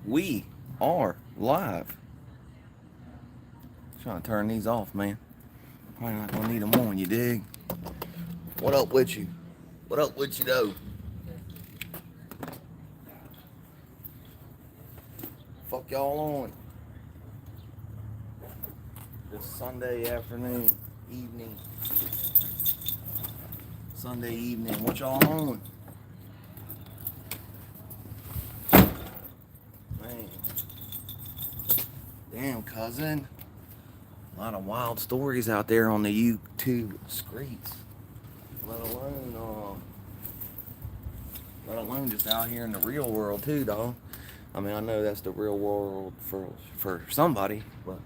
We are live. Trying to turn these off, man. Probably not gonna need them on, you dig? What up with you? What up with you, though? Fuck y'all on. This Sunday afternoon, evening. Sunday evening. What y'all on? Man. Damn, cousin. A lot of wild stories out there on the YouTube streets. Let alone just out here in the real world too, dog. I mean, I know that's the real world for somebody, but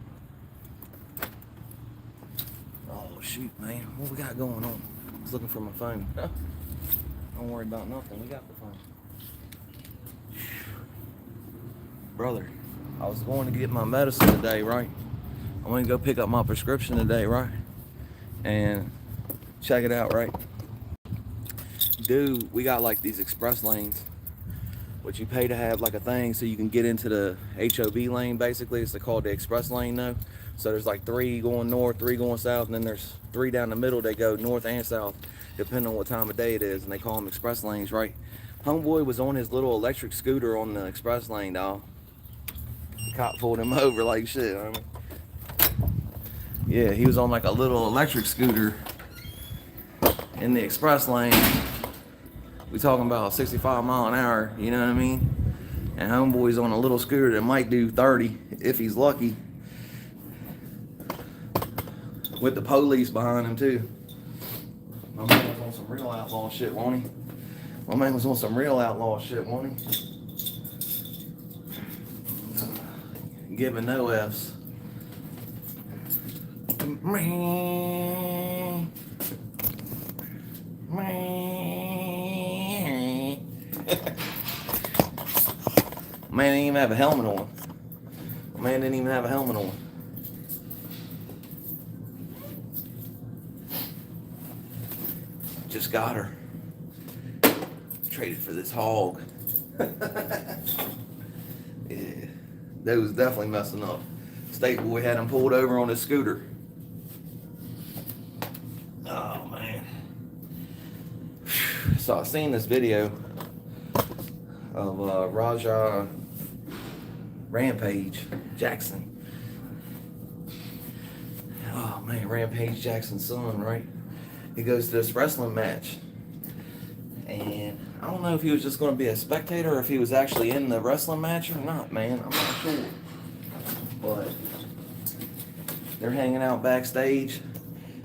oh shoot, man, what we got going on? I was looking for my phone. Don't worry about nothing. We got the phone, brother. I was going to get my medicine today, right? I'm gonna go pick up my prescription today, right? And check it out, right? Dude, we got like these express lanes, which you pay to have like a thing so you can get into the HOV lane, basically. It's called the express lane though. So there's like 3 going north, 3 going south, and then there's 3 down the middle. They go north and south, depending on what time of day it is, and they call them express lanes, right? Homeboy was on his little electric scooter on the express lane, dog. The cop pulled him over like shit, I mean. Yeah, he was on like a little electric scooter in the express lane. We talking about 65 mile an hour, you know what I mean? And homeboy's on a little scooter that might do 30 if he's lucky. With the police behind him too. My man was on some real outlaw shit, wasn't he? My man was on some real outlaw shit, wasn't he? Giving no F's. Man. Man didn't even have a helmet on. Man didn't even have a helmet on. Just got her. Traded for this hog. Yeah, they was definitely messing up. State boy had him pulled over on his scooter. Oh man. So I seen this video of Raja Rampage Jackson. Oh man, Rampage Jackson's son, right? He goes to this wrestling match, and I don't know if he was just going to be a spectator or if he was actually in the wrestling match or not, man. I'm not sure. But they're hanging out backstage,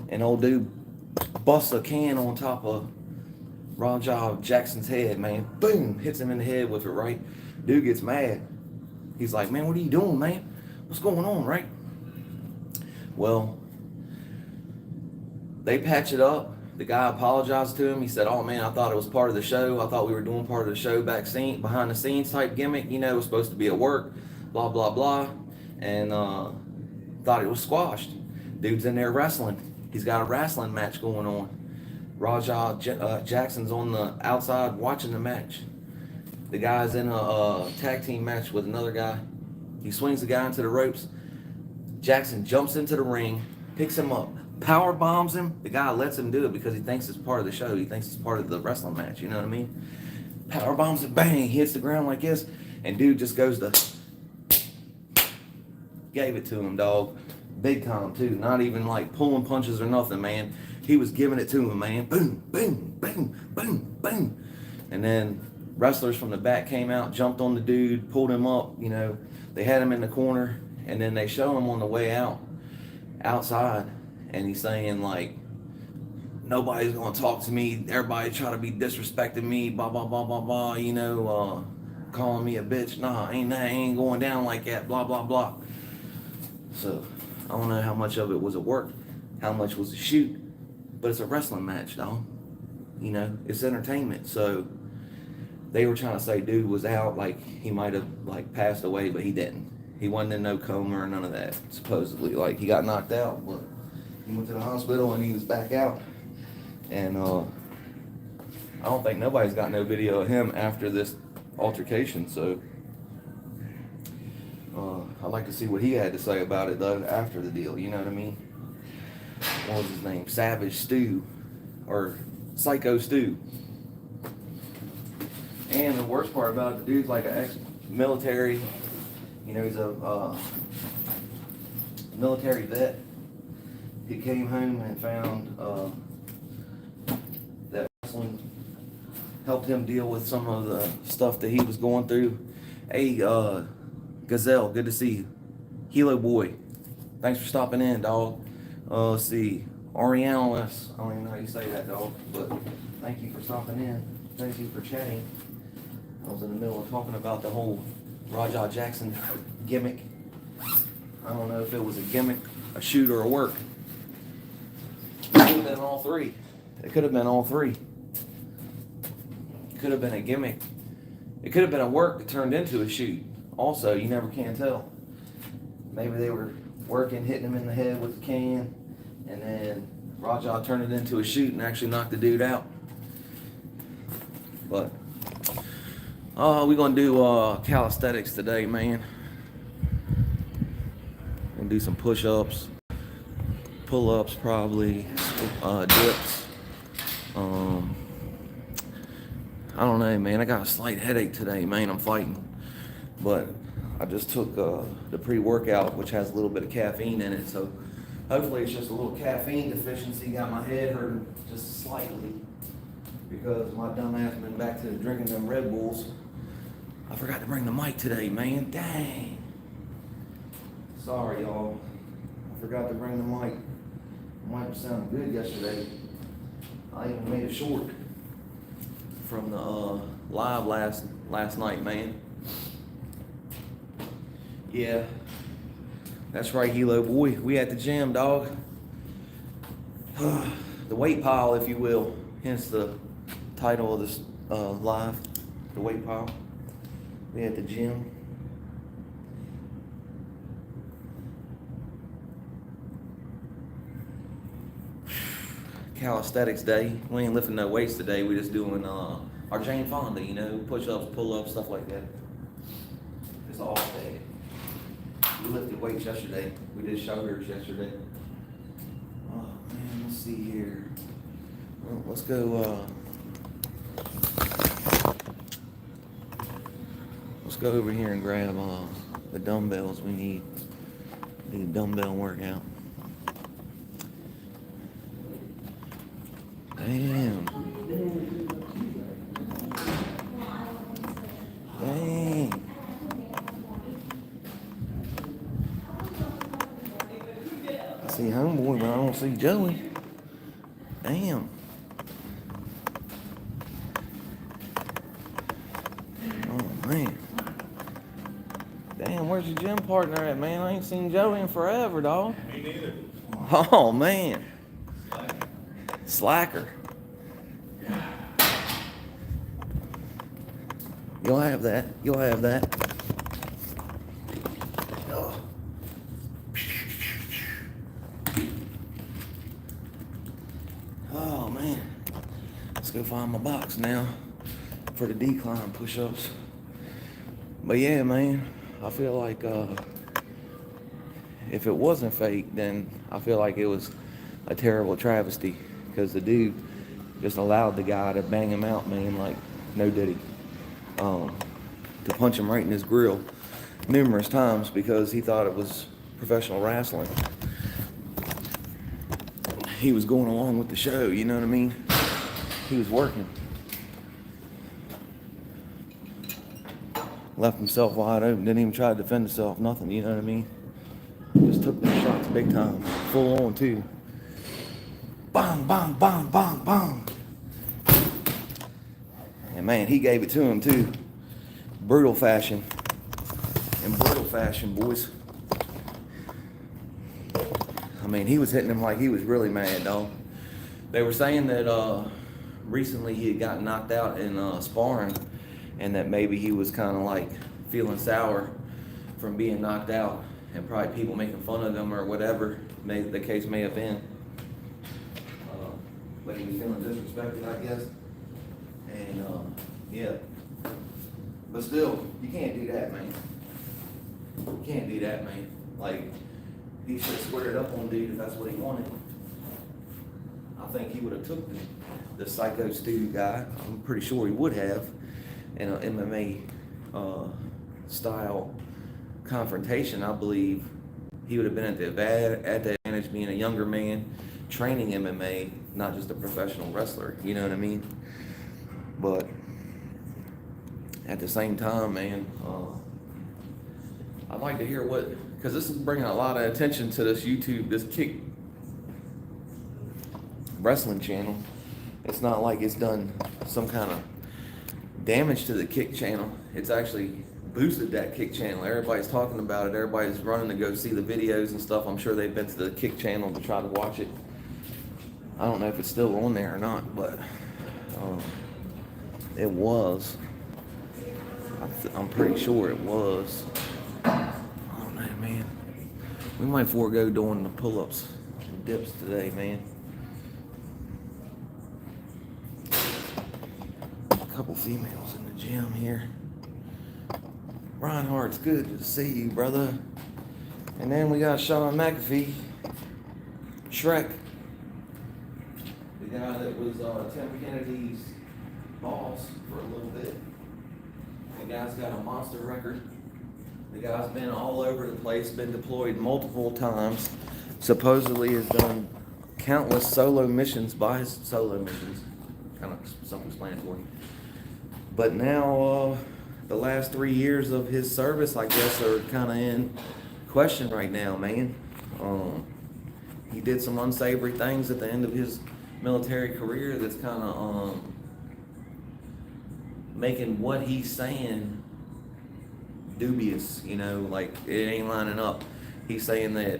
and old dude busts a can on top of Raja Jackson's head, man. Boom! Hits him in the head with it, right? Dude gets mad. He's like, man, what are you doing, man? What's going on, right? Well, they patch it up. The guy apologized to him. He said, oh man, I thought it was part of the show. I thought we were doing part of the show behind the scenes type gimmick. You know, it was supposed to be at work, blah, blah, blah. And thought it was squashed. Dude's in there wrestling. He's got a wrestling match going on. Raja Jackson's on the outside watching the match. The guy's in a tag team match with another guy. He swings the guy into the ropes. Jackson jumps into the ring, picks him up, power bombs him. The guy lets him do it because he thinks it's part of the show. He thinks it's part of the wrestling match. You know what I mean? Power bombs him, bang, hits the ground like this, and dude just goes to gave it to him, dog. Big time too. Not even like pulling punches or nothing, man. He was giving it to him, man. Boom, boom, boom, boom, boom. And then wrestlers from the back came out, jumped on the dude, pulled him up. You know, they had him in the corner, and then they show him on the way outside, and he's saying like, nobody's gonna talk to me. Everybody try to be disrespecting me. Blah blah blah blah blah. You know, calling me a bitch. Nah, ain't going down like that. Blah blah blah. So I don't know how much of it was a work, how much was a shoot, but it's a wrestling match, dog. You know, it's entertainment. So they were trying to say dude was out, like he might have like passed away, but he didn't. He wasn't in no coma or none of that, supposedly. Like he got knocked out, but he went to the hospital and he was back out. And I don't think nobody's got no video of him after this altercation, so I'd like to see what he had to say about it though after the deal. You know what I mean? What was his name? Savage Stu, or Psycho Stu. And the worst part about it, the dude's like an ex-military. You know, he's a military vet. He came home and found that wrestling helped him deal with some of the stuff that he was going through. Hey, Gazelle, good to see you. Hilo Boy, thanks for stopping in, dog. Let's see, Arialis, I don't even know how you say that, dog, but thank you for stopping in. Thank you for chatting. I was in the middle of talking about the whole Raja Jackson gimmick. I don't know if it was a gimmick, a shoot, or a work. It could have been all three. It could have been all three. It could have been a gimmick. It could have been a work that turned into a shoot. Also, you never can tell. Maybe they were working, hitting him in the head with a can, and then Raja turned it into a shoot and actually knocked the dude out. But we're gonna do calisthenics today, man. Gonna do some push-ups, pull-ups, probably dips. I don't know, man. I got a slight headache today, man. I'm fighting, but I just took the pre-workout, which has a little bit of caffeine in it, so hopefully it's just a little caffeine deficiency. Got my head hurting just slightly because my dumb ass been back to drinking them Red Bulls. I forgot to bring the mic today, man. Dang. Sorry, y'all. I forgot to bring the mic. The mic was sounding good yesterday. I even made a short from the live last night, man. Yeah, that's right, Hilo Boy. We at the gym, dog. The weight pile, if you will. Hence the title of this live, the weight pile. We at the gym. Calisthenics day. We ain't lifting no weights today. We just doing our Jane Fonda, you know, push-ups, pull-ups, stuff like that. It's all day. We lifted weights yesterday. We did shoulders yesterday. Oh man, let's see here. Well, let's go. Let's go over here and grab the dumbbells we need. Do a dumbbell workout. Damn. Dang. I see homeboy, but I don't see Joey. Damn. Oh man. Damn, where's your gym partner at, man? I ain't seen Joey in forever, dog. Me neither. Oh man. Slacker. You'll have that. You'll have that. Oh. Oh man. Let's go find my box now for the decline push-ups. But yeah, man, I feel like if it wasn't fake, then I feel like it was a terrible travesty. Because the dude just allowed the guy to bang him out, man, like no diddy. To punch him right in his grill numerous times because he thought it was professional wrestling. He was going along with the show, you know what I mean? He was working. Left himself wide open, didn't even try to defend himself, nothing, you know what I mean? Just took them shots big time, full on too. Bang, bang, bang, bang, bang. And man, he gave it to him too. Brutal fashion. In brutal fashion, boys. I mean, he was hitting him like he was really mad, dog. They were saying that recently he had gotten knocked out in sparring, and that maybe he was kind of like feeling sour from being knocked out, and probably people making fun of him or whatever the case may have been. But he was feeling disrespected, I guess. And yeah. But still, you can't do that, man. You can't do that, man. Like, he should have squared up on dude if that's what he wanted. I think he would have took the Psycho Stu guy. I'm pretty sure he would have in an MMA style confrontation. I believe he would have been at the advantage being a younger man training MMA, not just a professional wrestler. You know what I mean? But at the same time, man, I'd like to hear because this is bringing a lot of attention to this YouTube, this Kick Wrestling channel. It's not like it's done some kind of damage to the Kick channel. It's actually boosted that Kick channel. Everybody's talking about it. Everybody's running to go see the videos and stuff. I'm sure they've been to the Kick channel to try to watch it. I don't know if it's still on there or not, but it was. I'm pretty sure it was. I don't know, man. We might forego doing the pull-ups and dips today, man. A couple females in the gym here. Reinhardt's good to see you, brother. And then we got Sean McAfee, Shrek, the guy that was Tim Kennedy's boss for a little bit. The guy's got a monster record. The guy's been all over the place, been deployed multiple times. Supposedly has done countless solo missions kind of self-explanatory. But now, the last 3 years of his service, I guess, are kind of in question right now, man. He did some unsavory things at the end of his military career that's kind of making what he's saying dubious, you know, like it ain't lining up. He's saying that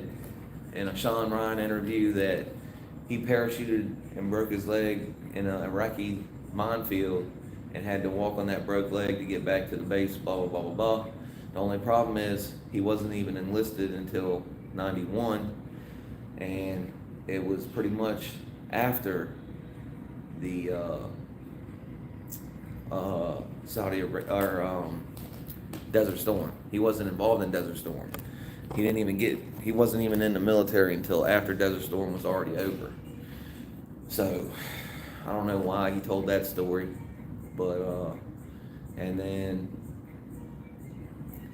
in a Sean Ryan interview that he parachuted and broke his leg in an Iraqi minefield and had to walk on that broke leg to get back to the base, blah, blah, blah, blah, blah. The only problem is he wasn't even enlisted until 91, and it was pretty much after the Desert Storm. He wasn't involved in Desert Storm. He wasn't even in the military until after Desert Storm was already over. So, I don't know why he told that story, but, and then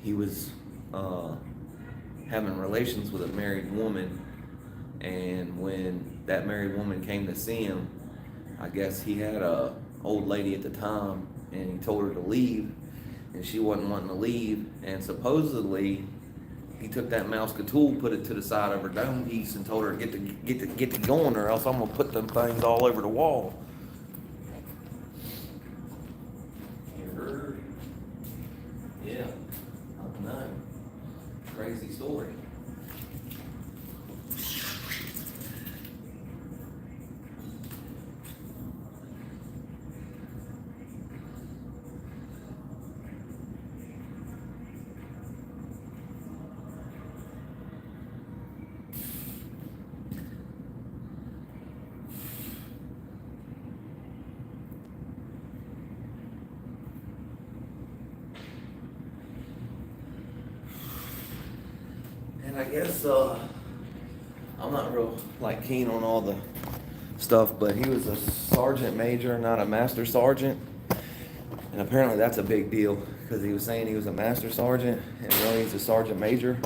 he was having relations with a married woman, and when that married woman came to see him, I guess he had a old lady at the time, and he told her to leave, and she wasn't wanting to leave, and supposedly he took that Mouseketeil, put it to the side of her dome piece, and told her get to going, or else I'm gonna put them things all over the wall. You heard? Yeah, I don't know. Crazy story. I guess I'm not real keen on all the stuff, but he was a sergeant major, not a master sergeant, and apparently that's a big deal because he was saying he was a master sergeant and really he's a sergeant major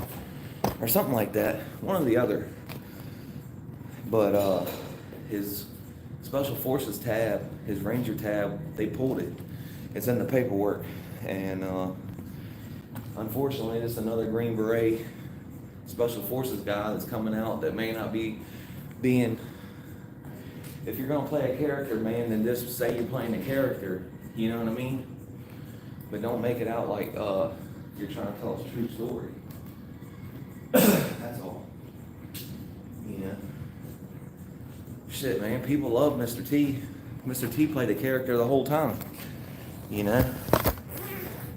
or something like that, one or the other. But his special forces tab, his ranger tab, they pulled it. It's in the paperwork, and unfortunately, it's another Green Beret special forces guy that's coming out that may not be being. If you're gonna play a character, man, then just say you're playing a character. You know what I mean? But don't make it out like you're trying to tell us a true story. That's all. You know. Shit, man. People love Mr. T. Mr. T played a character the whole time. You know.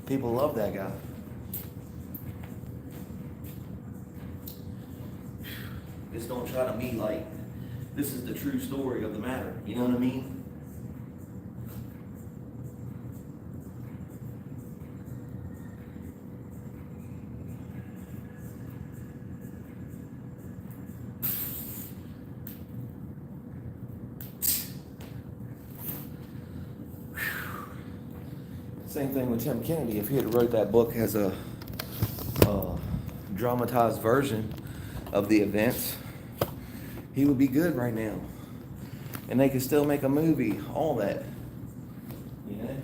People love that guy. Just don't try to be like, this is the true story of the matter. You know what I mean? Same thing with Tim Kennedy. If he had wrote that book as a dramatized version of the events, he would be good right now. And they could still make a movie, all that. You know?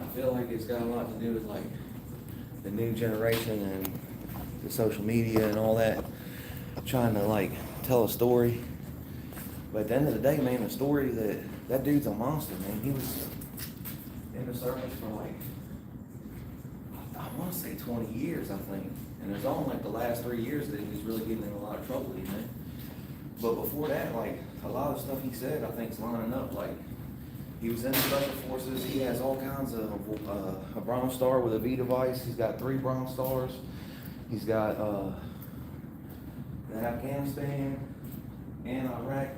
I feel like it's got a lot to do with like the new generation and the social media and all that, trying to like tell a story. But at the end of the day, man, the story that dude's a monster, man. He was in the service for like, I want to say 20 years, I think. And it was only like the last 3 years that he was really getting in a lot of trouble, you know. But before that, like, a lot of stuff he said, I think, is lining up. Like, he was in the Special Forces. He has all kinds of, a Bronze Star with a V device. He's got 3 Bronze Stars. He's got the Afghanistan and Iraq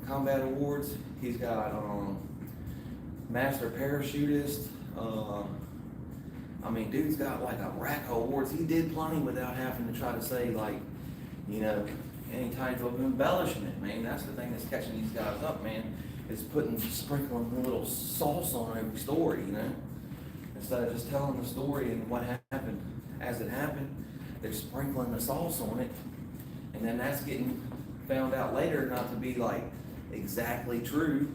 combat awards. He's got Master Parachutist. I mean, dude's got like a rack of awards. He did plenty without having to try to say like, you know, any type of embellishment, man. That's the thing that's catching these guys up, man. Is sprinkling a little sauce on every story, you know. Instead of just telling the story and what happened as it happened, they're sprinkling the sauce on it, and then that's getting found out later not to be like exactly true,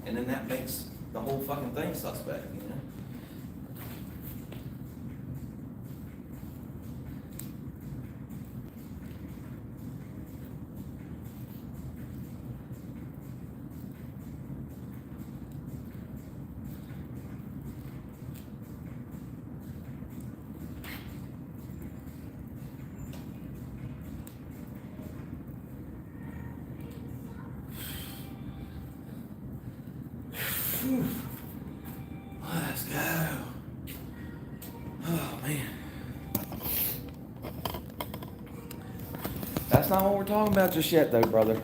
and then that makes the whole fucking thing suspect, you know. Let's go. Oh, man. That's not what we're talking about just yet, though, brother.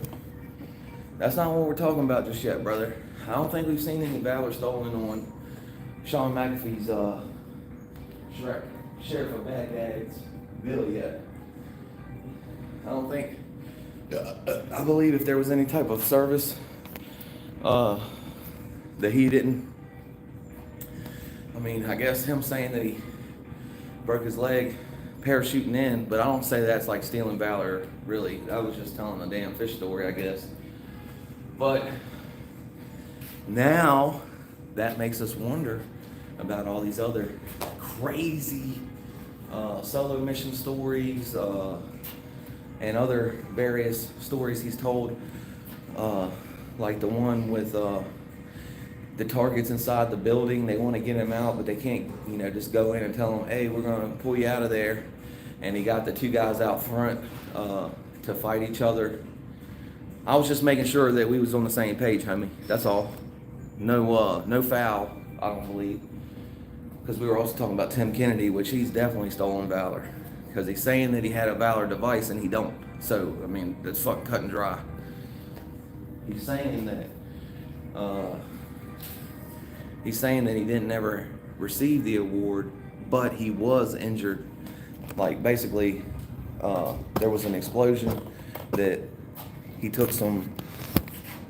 That's not what we're talking about just yet, brother. I don't think we've seen any valor stolen on Sean McAfee's Shrek, Sheriff of Baghdad's bill yet. I don't think. I believe if there was any type of service that he didn't. I mean, I guess him saying that he broke his leg parachuting in, but I don't say that's like stealing valor, really. I was just telling a damn fish story, I guess. But now that makes us wonder about all these other crazy solo mission stories and other various stories he's told, like the one with the targets inside the building. They want to get him out, but they can't, you know, just go in and tell him, hey, we're going to pull you out of there. And he got the 2 guys out front to fight each other. I was just making sure that we was on the same page, homie. That's all. No foul, I don't believe. Because we were also talking about Tim Kennedy, which he's definitely stolen valor. Because he's saying that he had a valor device and he don't. So, I mean, that's fucking cut and dry. He's saying that he didn't ever receive the award, but he was injured. Like, basically, there was an explosion that he took some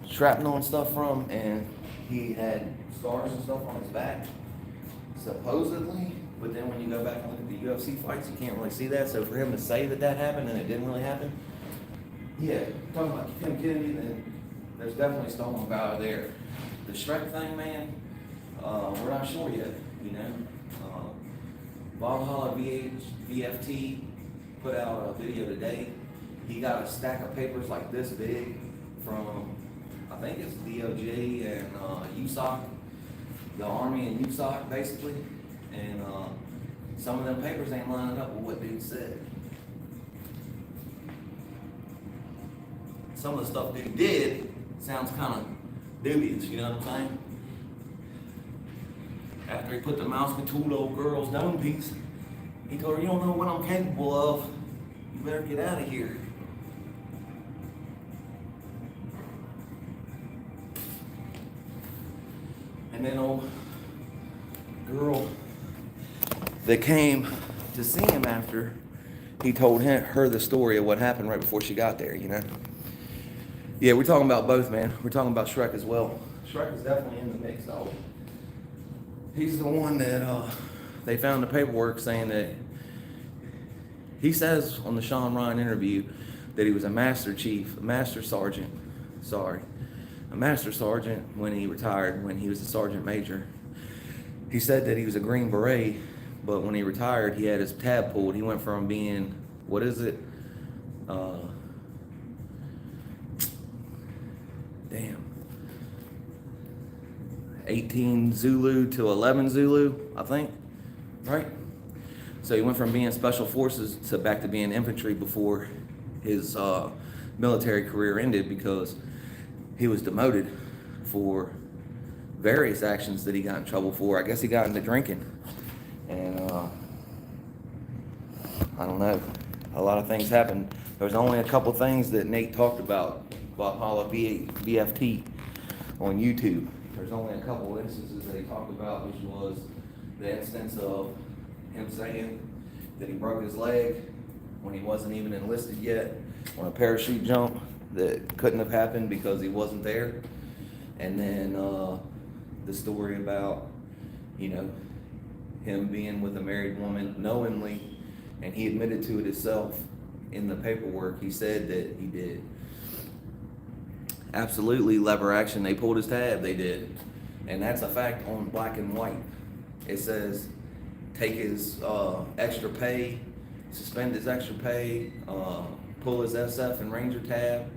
shrapnel and stuff from, and he had scars and stuff on his back, supposedly. But then when you go back and look at the UFC fights, you can't really see that. So for him to say that happened and it didn't really happen, yeah, talking about Tim Kennedy, then there's definitely stolen valor there. The Shrek thing, man, we're not sure yet, you know. Valhalla VFT put out a video today. He got a stack of papers like this big from, I think it's DOJ and USOC, the Army and USOC basically. And some of them papers ain't lining up with what dude said. Some of the stuff dude did sounds kind of dubious, you know what I'm saying? After he put the mouse between the old girl's dome piece, he told her, you don't know what I'm capable of. You better get out of here. And then old girl that came to see him after, he told her the story of what happened right before she got there, you know. Yeah, we're talking about both, man. We're talking about Shrek as well. Shrek is definitely in the mix, though. He's the one that they found the paperwork saying that he says on the Sean Ryan interview that he was a master chief, a master sergeant, a master sergeant when he retired, when he was a sergeant major. He said that he was a Green Beret, but when he retired, he had his tab pulled. He went from being, what is it? Damn. 18 Zulu to 11 Zulu, I think, right? So he went from being special forces to back to being infantry before his military career ended because he was demoted for various actions that he got in trouble for. I guess he got into drinking. And I don't know. A lot of things happened. There's only a couple things that Nate talked about Valhalla VFT on YouTube. There's only a couple instances that he talked about, which was the instance of him saying that he broke his leg when he wasn't even enlisted yet on a parachute jump that couldn't have happened because he wasn't there. And then the story about, you know, him being with a married woman knowingly, and he admitted to it himself in the paperwork. He said that he did. Absolutely, lever action. They pulled his tab. They did, and that's a fact on black and white. It says take his extra pay, suspend his extra pay, pull his SF and Ranger tab,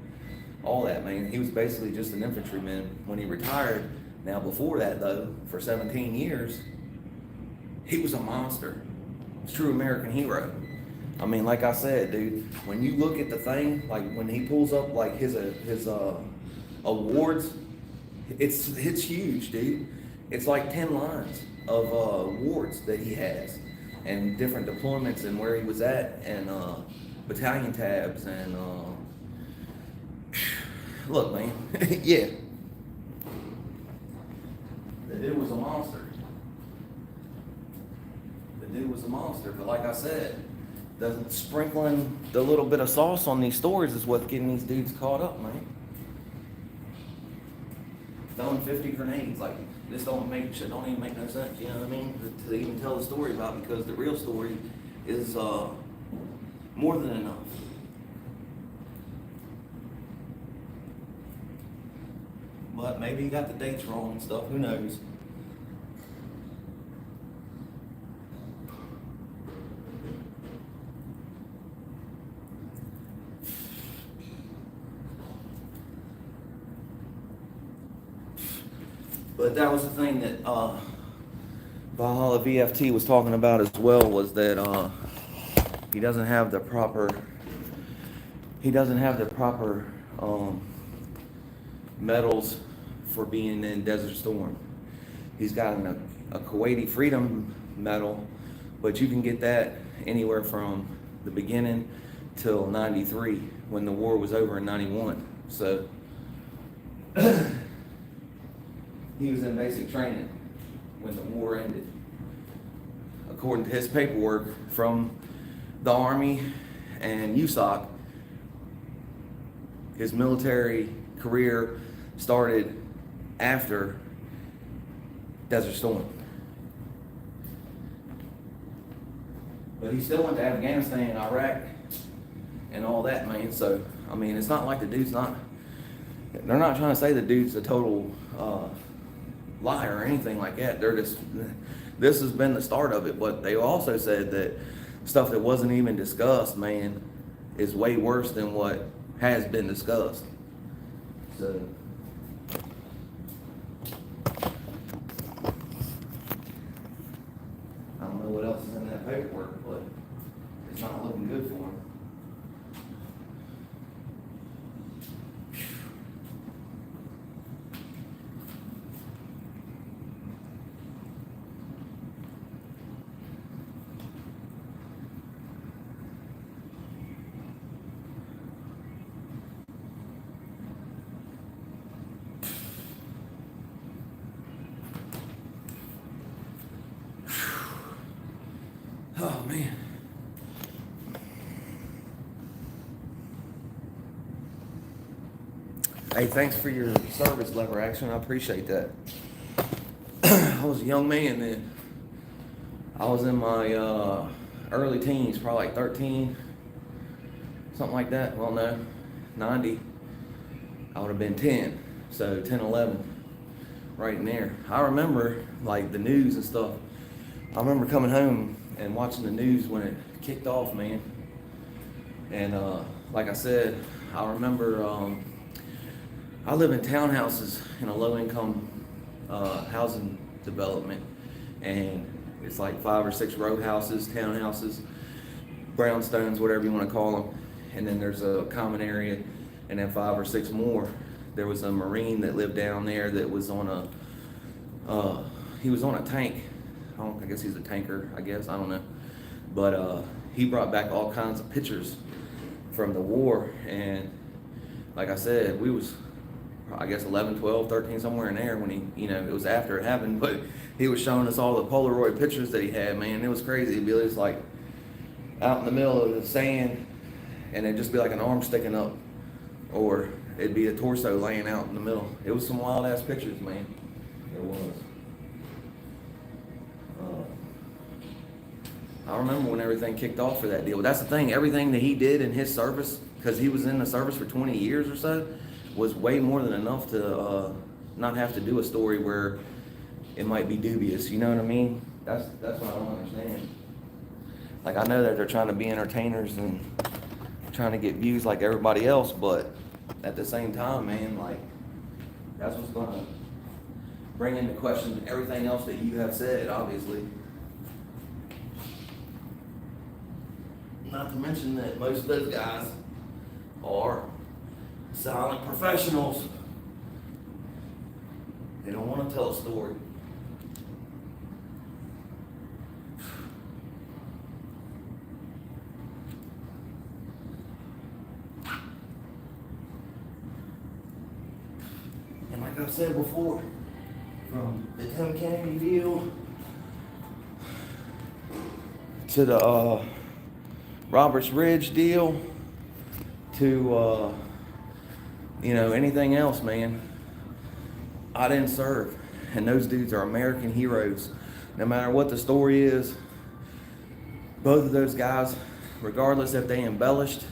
all that, man. He was basically just an infantryman when he retired. Now, before that, though, for 17 years, he was a monster. True American hero. I mean, like I said, dude, when you look at the thing, like when he pulls up like his awards, it's huge, dude. It's like 10 lines of awards that he has, and different deployments and where he was at, and battalion tabs, and look, man, yeah, the dude was a monster. The dude was a monster, but like I said, the sprinkling the little bit of sauce on these stories is what's getting these dudes caught up, man. Throwing 50 grenades, like this don't even make no sense, you know what I mean? To even tell the story about, because the real story is more than enough. But maybe he got the dates wrong and stuff, who knows? But that was the thing that Valhalla VFT was talking about as well, was that he doesn't have the proper medals for being in Desert Storm. He's got a Kuwaiti Freedom Medal, but you can get that anywhere from the beginning till 93, when the war was over in 91. So he was in basic training when the war ended. According to his paperwork from the Army and USOC, his military career started after Desert Storm. But he still went to Afghanistan and Iraq and all that, man. So, I mean, it's not like the dude's not, they're not trying to say the dude's a total liar or anything like that. They're just, this has been the start of it. But they also said that stuff that wasn't even discussed, man, is way worse than what has been discussed. So I don't know what else is in that paperwork, but it's not looking good for him. Oh, man. Hey, thanks for your service, Lever Action. I appreciate that. I was a young man then. I was in my early teens, probably like 13, something like that. Well, no, 90. I would have been 10, so 10, 11, right in there. I remember like the news and stuff. I remember coming home and watching the news when it kicked off, man. And like I said, I remember I live in townhouses in a low-income housing development, and it's like 5 or 6 row houses, townhouses, brownstones, whatever you want to call them. And then there's a common area, and then 5 or 6 more. There was a Marine that lived down there that was on a, he was on a tank. I guess he's a tanker, I don't know. But he brought back all kinds of pictures from the war, and like I said, we was, I guess 11, 12, 13, somewhere in there when he, it was after it happened, but he was showing us all the Polaroid pictures that he had, man. It was crazy. It'd be just like out in the middle of the sand, and it'd just be like an arm sticking up, or it'd be a torso laying out in the middle. It was some wild ass pictures, man. It was. I remember when everything kicked off for that deal. That's the thing, everything that he did in his service, because he was in the service for 20 years or so, was way more than enough to not have to do a story where it might be dubious. You know what I mean? That's what I don't understand. Like, I know that they're trying to be entertainers and trying to get views like everybody else, but at the same time, man, like, that's what's gonna bring into question everything else that you have said, obviously. Not to mention that most of those guys are silent professionals. They don't want to tell a story. And like I said before, from the Tim Kennedy deal to the Roberts Ridge deal to anything else, man, I didn't serve, and those dudes are American heroes. No matter what the story is, both of those guys, regardless if they embellished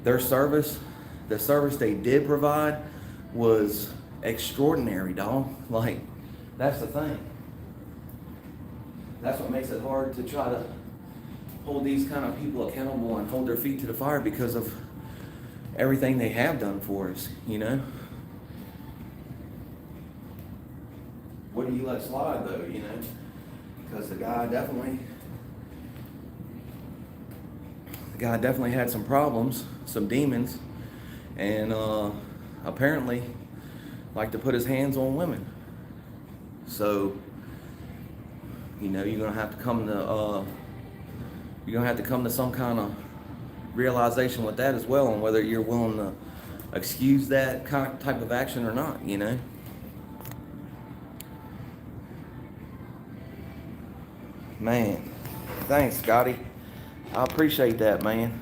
their service, the service they did provide was extraordinary, dog. Like, that's the thing. That's what makes it hard to try to hold these kind of people accountable and hold their feet to the fire, because of everything they have done for us, What do you let slide, though, Because the guy definitely had some problems, some demons, and apparently liked to put his hands on women. So, you're gonna have to come to some kind of realization with that as well, on whether you're willing to excuse that type of action or not, Man, thanks, Scotty. I appreciate that, man.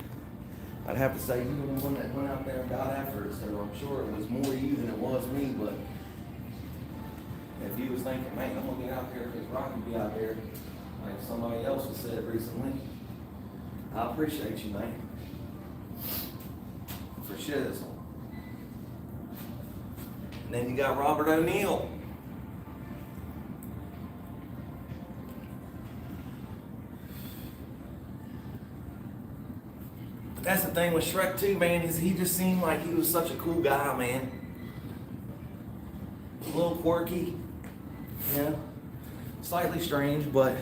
I'd have to say you were the one that went out there and got after it, so I'm sure it was more you than it was me, but if you was thinking, man, I'm gonna get out there because Rock can be out there, like somebody else has said recently, I appreciate you, man. For shiz. And then you got Robert O'Neill. That's the thing with Shrek too, man, is he just seemed like he was such a cool guy, man. A little quirky, slightly strange, but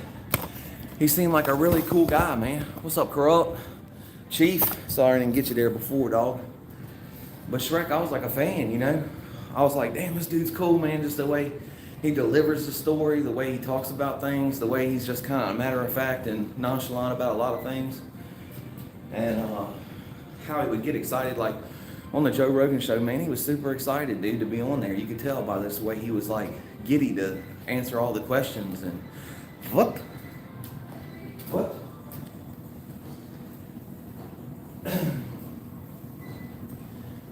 he seemed like a really cool guy, man. What's up, Corrupt? Chief, sorry I didn't get you there before, dog. But Shrek, I was like a fan, I was like, damn, this dude's cool, man. Just the way he delivers the story, the way he talks about things, the way he's just kind of matter of fact and nonchalant about a lot of things. And how he would get excited, like on the Joe Rogan show, man, he was super excited, dude, to be on there. You could tell by this way he was like giddy to answer all the questions. And what?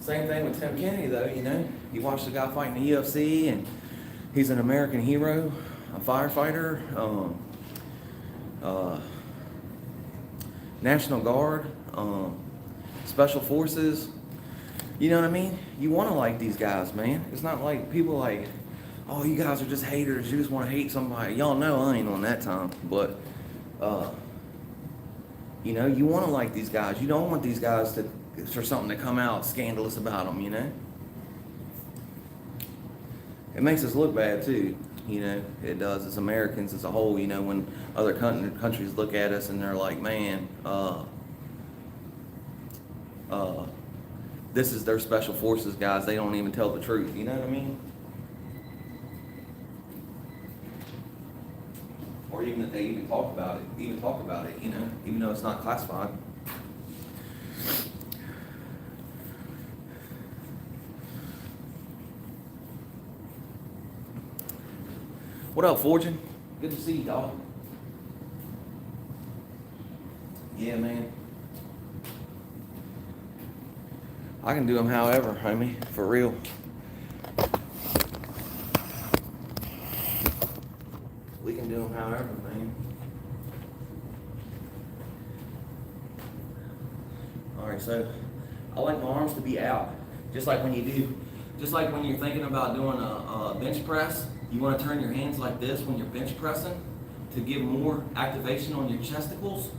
Same thing with Tim Kennedy, though. You know, you watch the guy fighting the UFC, and he's an American hero, a firefighter, National Guard, Special Forces. You know what I mean? You want to like these guys, man. It's not like people like, oh, you guys are just haters. You just want to hate somebody. Y'all know I ain't on that time. But, you know, you want to like these guys. You don't want these guys for something to come out scandalous about them, you know? It makes us look bad, too. You know, it does. As Americans as a whole, you know, when other countries look at us and they're like, man, this is their special forces guys. They don't even tell the truth. You know what I mean? Or even that they even talk about it. You know, even though it's not classified. What up, Fortune? Good to see you, dog. Yeah, man. I can do them however, homie, for real. We can do them however, man. Alright, so I like my arms to be out. Just like when you're thinking about doing a bench press, you want to turn your hands like this when you're bench pressing to give more activation on your chesticles.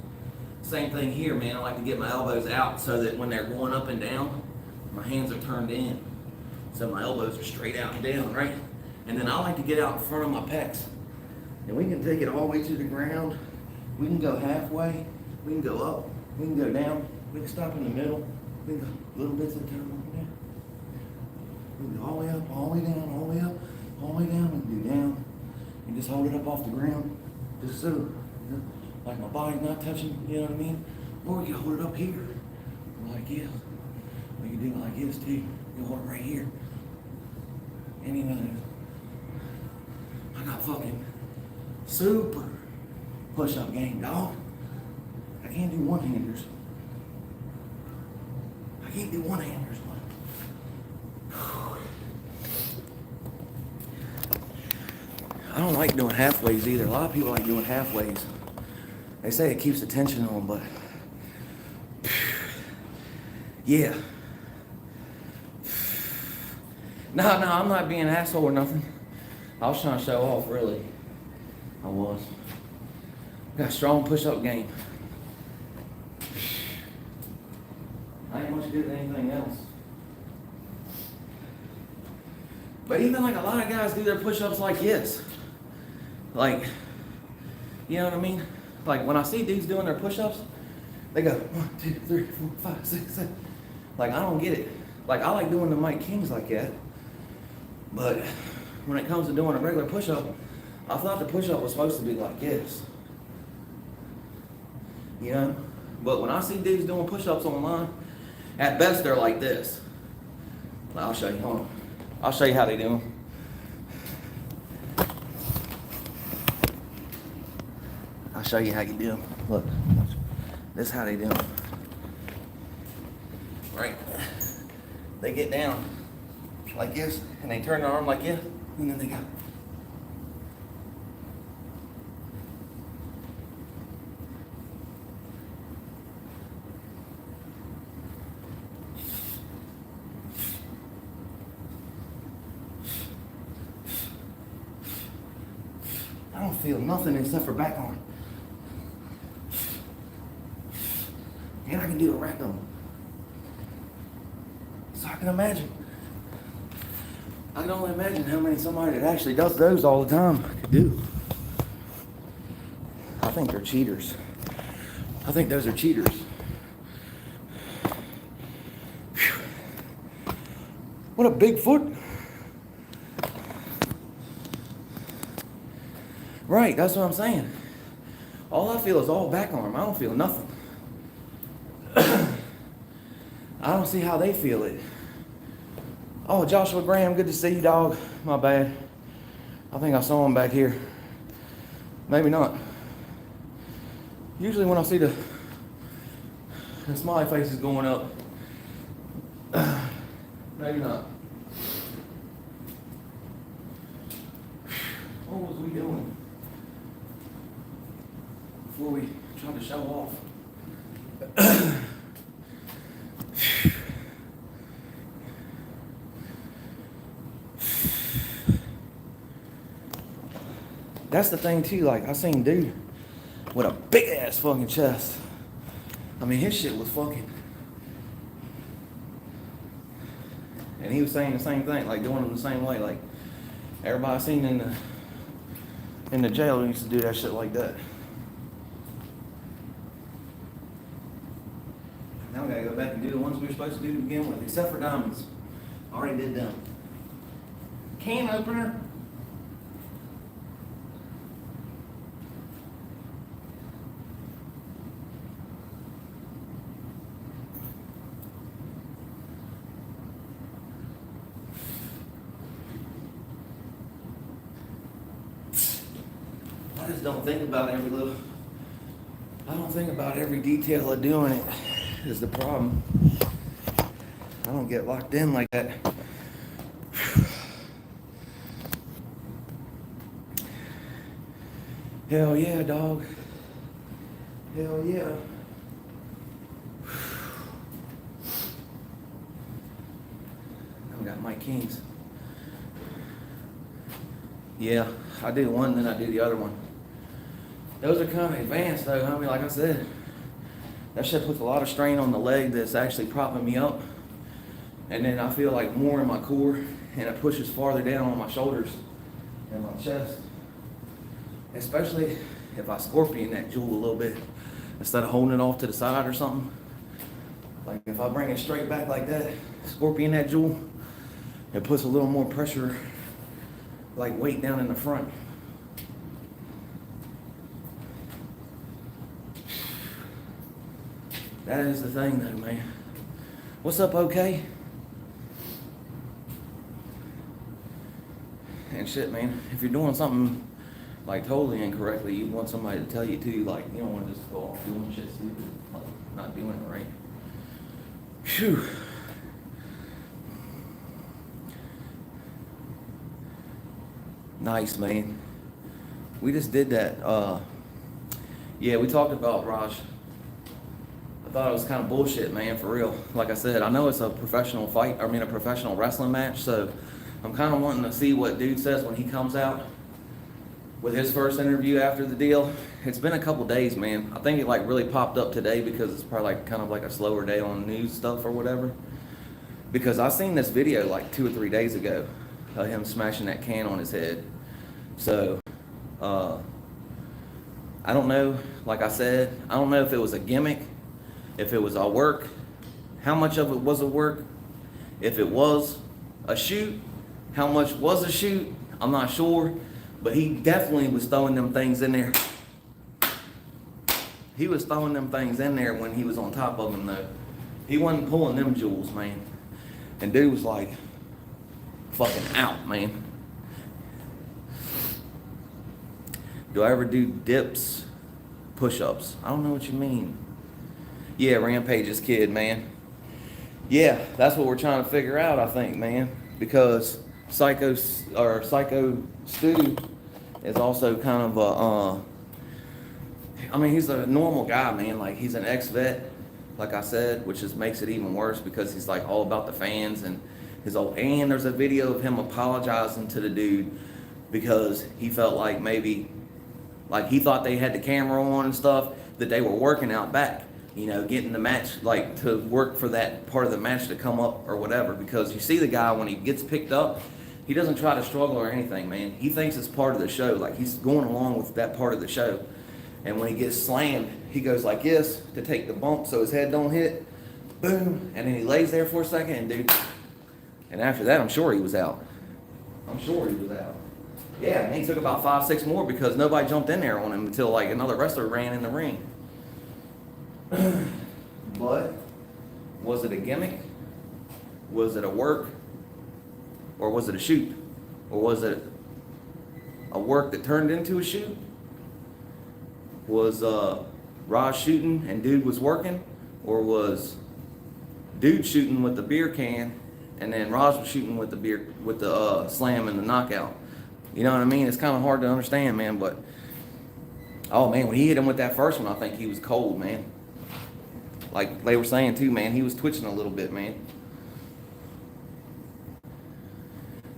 Same thing here, man. I like to get my elbows out so that when they're going up and down, my hands are turned in. So my elbows are straight out and down, right? And then I like to get out in front of my pecs. And we can take it all the way to the ground. We can go halfway. We can go up. We can go down. We can stop in the middle. We can go little bits at a time. We can go all the way up, all the way down, all the way up, all the way down, and do down. And just hold it up off the ground. Just so, you know, like my body's not touching, you know what I mean? Or we can hold it up here. Like this. We can do it like this too. You can hold it right here. Any one of those. I got fucking super push-up game, dog. I can't do one-handers. I can't do one-handers. I don't like doing halfways either. A lot of people like doing halfways. They say it keeps the tension on, but yeah. No, I'm not being an asshole or nothing. I was trying to show off, really. I was. Got a strong push-up game. I ain't much good at anything else. But even like a lot of guys do their push-ups like this. Like, you know what I mean? Like when I see dudes doing their push-ups, they go 1, 2, 3, 4, 5, 6, 7. Like I don't get it. Like I like doing the Mike Kings like that. But when it comes to doing a regular push-up, I thought the push-up was supposed to be like this. You know? But when I see dudes doing push-ups online, at best they're like this. I'll show you. Hold on. I'll show you how they do them. I'll show you how you do them. Look, this is how they do them. Right? They get down like this, and they turn their arm like this, and then they go. I don't feel nothing except for back arm. And I can do a rack on them. So I can imagine. I can only imagine how many somebody that actually does those all the time could do. I think they're cheaters. I think those are cheaters. Whew. What a big foot. Right, that's what I'm saying. All I feel is all back arm. I don't feel nothing. I don't see how they feel it. Oh, Joshua Graham, good to see you, dog. My bad. I think I saw him back here. Maybe not. Usually when I see the smiley faces going up, Maybe not. What was we doing before we tried to show off? That's the thing too, like I seen dude with a big ass fucking chest. I mean his shit was fucking. And he was saying the same thing, like doing it the same way, like everybody seen in the jail used to do that shit like that. Now we gotta go back and do the ones we were supposed to do to begin with, except for diamonds. Already did them. Can opener. I just don't think about every little. I don't think about every detail of doing it. Is the problem. I don't get locked in like that. Hell yeah, dog. Hell yeah. I got Mike Kings. Yeah, I do one, then I do the other one. Those are kind of advanced though. I mean, like I said, that shit puts a lot of strain on the leg that's actually propping me up. And then I feel like more in my core and it pushes farther down on my shoulders and my chest. Especially if I scorpion that jewel a little bit instead of holding it off to the side or something. Like if I bring it straight back like that, scorpion that jewel, it puts a little more pressure, like weight down in the front. That is the thing though, man. What's up, okay? And shit, man, if you're doing something like totally incorrectly, you want somebody to tell you too, like you don't want to just go off doing shit stupid, like not doing it right. Phew. Nice, man. We just did that. Yeah, we talked about Raj. I thought it was kind of bullshit, man, for real. Like I said, I know it's a professional fight, a professional wrestling match, so I'm kind of wanting to see what dude says when he comes out with his first interview after the deal. It's been a couple days, man. I think it like really popped up today because it's probably like kind of like a slower day on news stuff or whatever. Because I seen this video like 2 or 3 days ago of him smashing that can on his head. So, I don't know, like I said, I don't know if it was a gimmick, if it was a work, how much of it was a work, if it was a shoot, how much was a shoot, I'm not sure, but he definitely was throwing them things in there. He was throwing them things in there when he was on top of them though. He wasn't pulling them jewels, man. And dude was like, fucking out, man. Do I ever do dips, push-ups? I don't know what you mean. Yeah, Rampage's kid, man. Yeah, that's what we're trying to figure out, I think, man. Because Psycho Stu is also kind of a, he's a normal guy, man. Like, he's an ex-vet, like I said, which just makes it even worse because he's like all about the fans and and there's a video of him apologizing to the dude because he felt like maybe, like he thought they had the camera on and stuff, that they were working out back, getting the match, like to work for that part of the match to come up or whatever. Because you see the guy when he gets picked up, he doesn't try to struggle or anything, man. He thinks it's part of the show, like he's going along with that part of the show. And when he gets slammed, he goes like this to take the bump so his head don't hit, boom, and then he lays there for a second and dude, and after that, I'm sure he was out. Yeah, and he took about 5, 6 more because nobody jumped in there on him until like another wrestler ran in the ring. But was it a gimmick? Was it a work? Or was it a shoot? Or was it a work that turned into a shoot? Was Raj shooting and dude was working? Or was dude shooting with the beer can and then Raj was shooting with the slam and the knockout. You know what I mean? It's kind of hard to understand, man. But oh man, when he hit him with that first one, I think he was cold, man. Like they were saying too, man, he was twitching a little bit, man.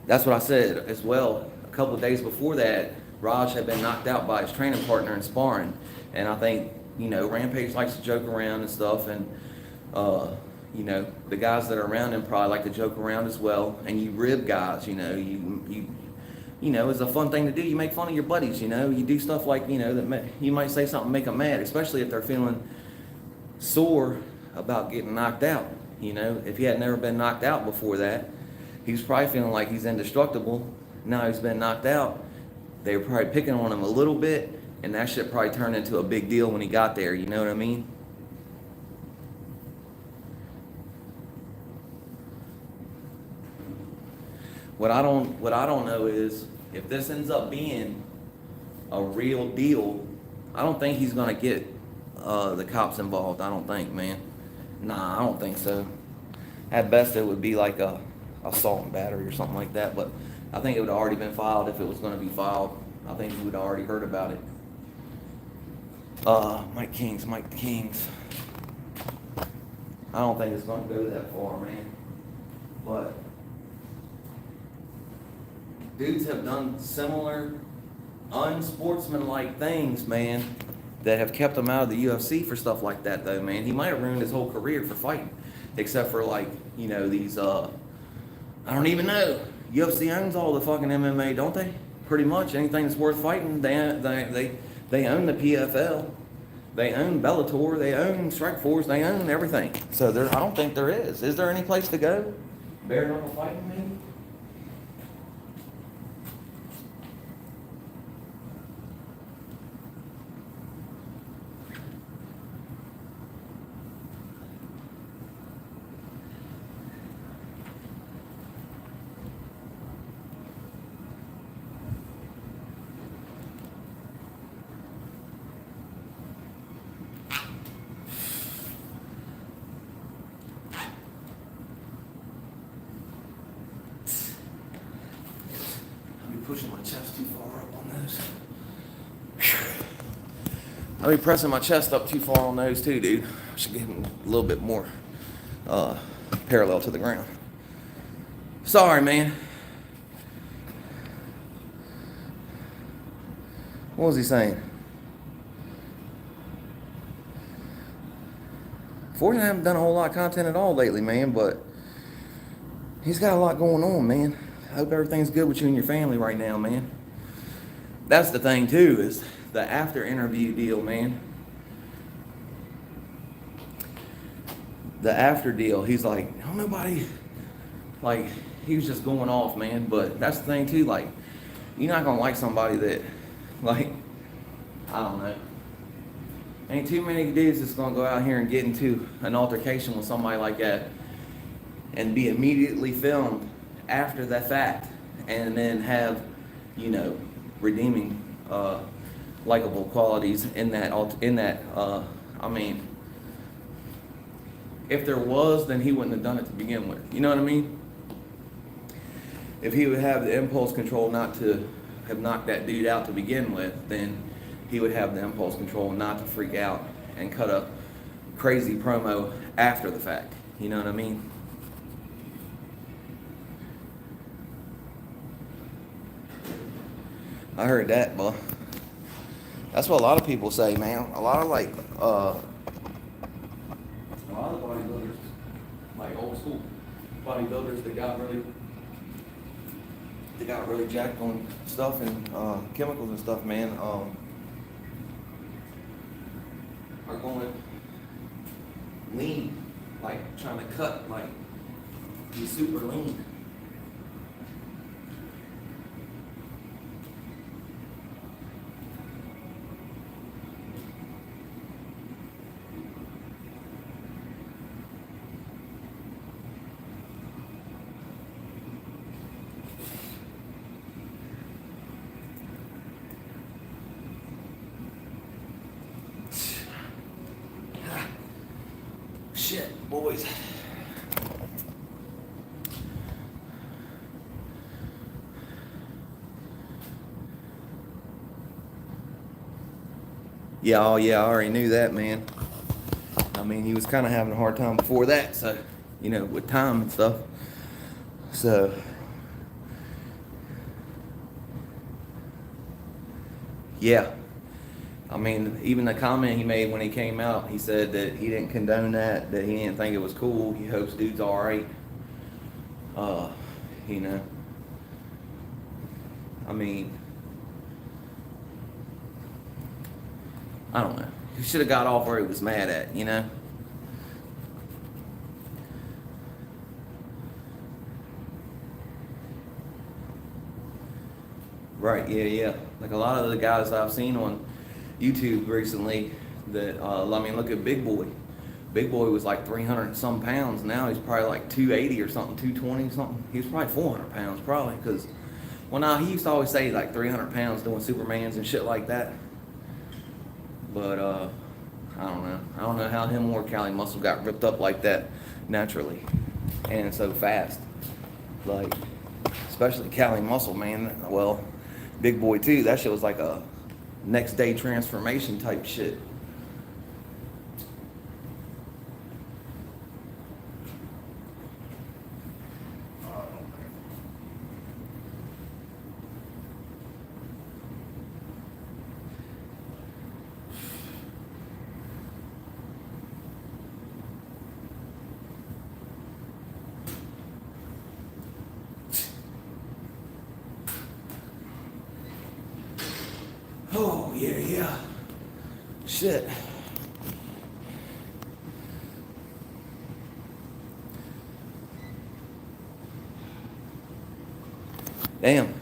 That's what I said as well. A couple of days before that, Raj had been knocked out by his training partner in sparring, and I think, you know, Rampage likes to joke around and stuff, and you know, the guys that are around him probably like to joke around as well. And you rib guys, you know, you know, it's a fun thing to do. You make fun of your buddies, you know. You do stuff like, you know, that you might say something make them mad, especially if they're feeling sore about getting knocked out. You know, if he had never been knocked out before that, he was probably feeling like he's indestructible. Now he's been knocked out. They were probably picking on him a little bit, and that shit probably turned into a big deal when he got there. You know what I mean? What I don't know is if this ends up being a real deal. I don't think he's gonna get the cops involved. I don't think, man. Nah, I don't think so. At best, it would be like a assault and battery or something like that. But I think it would have already been filed if it was going to be filed. I think you would have already heard about it. Mike Kings. I don't think it's going to go that far, man. But dudes have done similar unsportsmanlike things, man, that have kept him out of the UFC for stuff like that, though, man. He might have ruined his whole career for fighting, except for, like, you know, these, I don't even know. UFC owns all the fucking MMA, don't they? Pretty much anything that's worth fighting, they own the PFL, they own Bellator, they own Strikeforce, they own everything. So I don't think there is. Is there any place to go? Bare knuckle fighting, maybe? Pushing my chest too far up on those. I'll be pressing my chest up too far on those too, dude. I should get them a little bit more parallel to the ground. Sorry, man. What was he saying? Fortune haven't done a whole lot of content at all lately, man, but he's got a lot going on, man. I hope everything's good with you and your family right now, man. That's the thing, too, is the after interview deal, man. The after deal, he's like, oh, nobody, like, he was just going off, man. But that's the thing, too, like, you're not going to like somebody that, like, I don't know. Ain't too many dudes that's going to go out here and get into an altercation with somebody like that and be immediately filmed after the fact, and then have, you know, redeeming, likable qualities in that. I mean, if there was, then he wouldn't have done it to begin with. You know what I mean? If he would have the impulse control not to have knocked that dude out to begin with, then he would have the impulse control not to freak out and cut a crazy promo after the fact. You know what I mean? I heard that, boy. That's what a lot of people say, man. A lot of bodybuilders, like old school bodybuilders that got really jacked on stuff and chemicals and stuff, man, are going lean, like trying to cut, like be super lean. Shit, boys. Yeah, oh yeah, I already knew that, man. I mean, he was kind of having a hard time before that, so, you know, with time and stuff. So, yeah. I mean, even the comment he made when he came out, he said that he didn't condone that he didn't think it was cool. He hopes dude's alright. You know. I mean, I don't know. He should have got off where he was mad at, you know? Right, yeah, yeah. Like a lot of the guys I've seen on YouTube recently that, I mean, look at Big Boy. Big Boy was like 300 and some pounds. Now he's probably like 280 or something, 220 something. He was probably 400 pounds probably because, well, now he used to always say like 300 pounds doing Supermans and shit like that. But, I don't know. I don't know how him or Cali Muscle got ripped up like that naturally and so fast. Like, especially Cali Muscle, man. Well, Big Boy too. That shit was like a next day transformation type shit. Oh, yeah, yeah. Shit. Damn.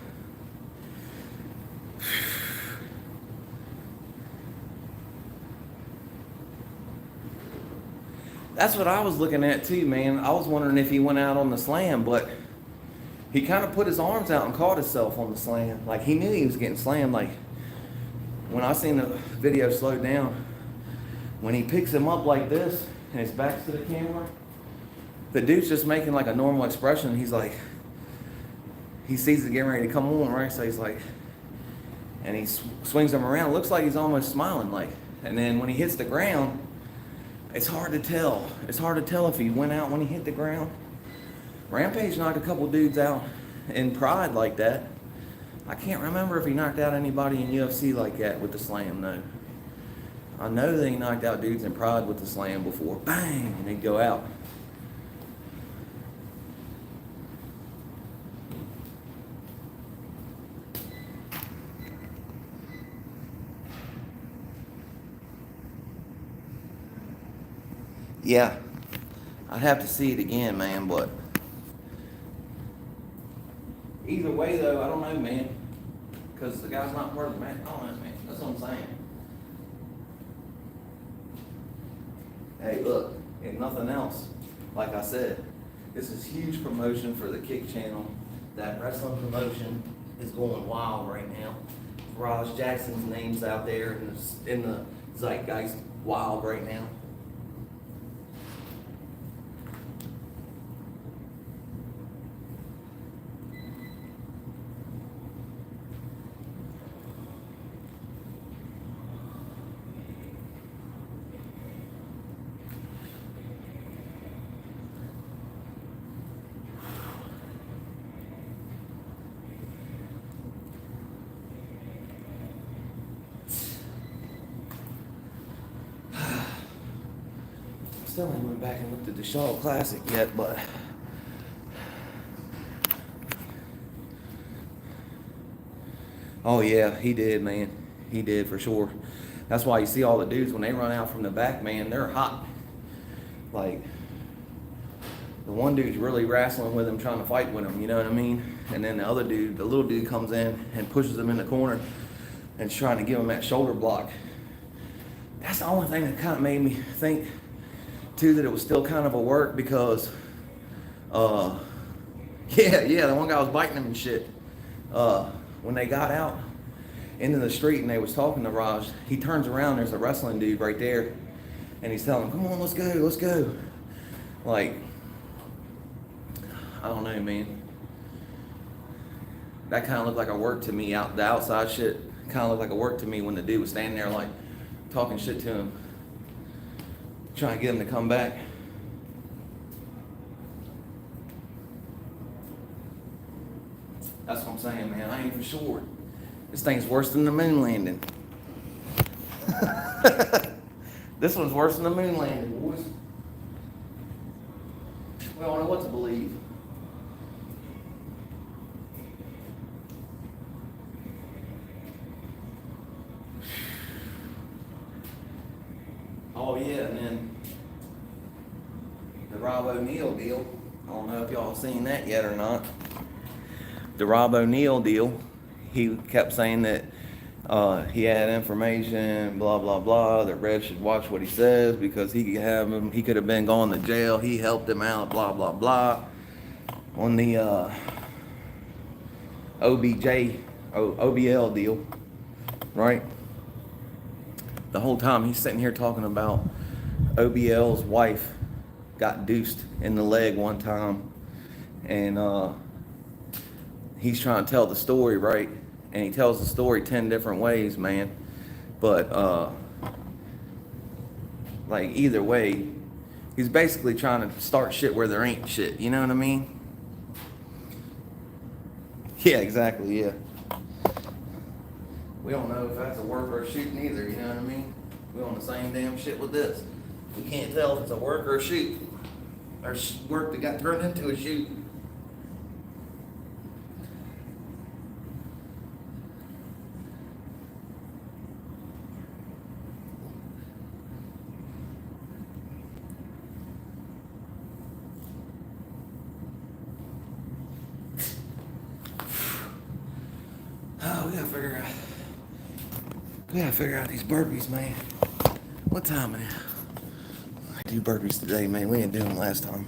That's what I was looking at too, man. I was wondering if he went out on the slam, but he kind of put his arms out and caught himself on the slam. Like he knew he was getting slammed. Like when I seen the video slow down, when he picks him up like this and his back's to the camera, the dude's just making like a normal expression. He's like, he sees it getting ready to come on, right? So he's like, and he swings him around. Looks like he's almost smiling, like. And then when he hits the ground, it's hard to tell. It's hard to tell if he went out when he hit the ground. Rampage knocked a couple dudes out in Pride like that. I can't remember if he knocked out anybody in UFC like that with the slam, though. I know that he knocked out dudes in Pride with the slam before. Bang! And they'd go out. Yeah, I'd have to see it again, man, but either way, though, I don't know, man, because the guy's not part of the match. I don't know, man. That's what I'm saying. Hey, look, if nothing else, like I said, this is huge promotion for the Kick channel. That wrestling promotion is going wild right now. Raj Jackson's name's out there in the zeitgeist wild right now. Still ain't went back and looked at the Shaw Classic yet, but oh yeah, he did, man. He did for sure. That's why you see all the dudes when they run out from the back, man, they're hot. Like the one dude's really wrestling with him, trying to fight with him, you know what I mean? And then the other dude, the little dude comes in and pushes him in the corner and is trying to give him that shoulder block. That's the only thing that kind of made me think too that it was still kind of a work because the one guy was biting him and shit. When they got out into the street and they was talking to Raj, he turns around, there's a wrestling dude right there, and he's telling him, come on, let's go. Like, I don't know, man. That kind of looked like a work to me. The outside shit kind of looked like a work to me when the dude was standing there like, talking shit to him, trying to get him to come back. That's what I'm saying, man. I ain't for sure. This thing's worse than the moon landing. This one's worse than the moon landing, boys. We don't know what to believe. Oh yeah, and then the Rob O'Neill deal. I don't know if y'all seen that yet or not. The Rob O'Neill deal. He kept saying that he had information, blah blah blah. That Red should watch what he says because he could have him. He could have been going to jail. He helped him out, blah blah blah. On the OBL deal, right? The whole time he's sitting here talking about OBL's wife got deuced in the leg one time, and he's trying to tell the story, right? And he tells the story 10 different ways, man. But like either way, he's basically trying to start shit where there ain't shit. You know what I mean? Yeah, exactly. Yeah. We don't know if that's a work or a shoot neither, you know what I mean? We on the same damn shit with this. We can't tell if it's a work or a shoot. Or work that got turned into a shoot. Oh, we gotta figure out these burpees, man. What time is it? I do burpees today, man. We didn't do them last time.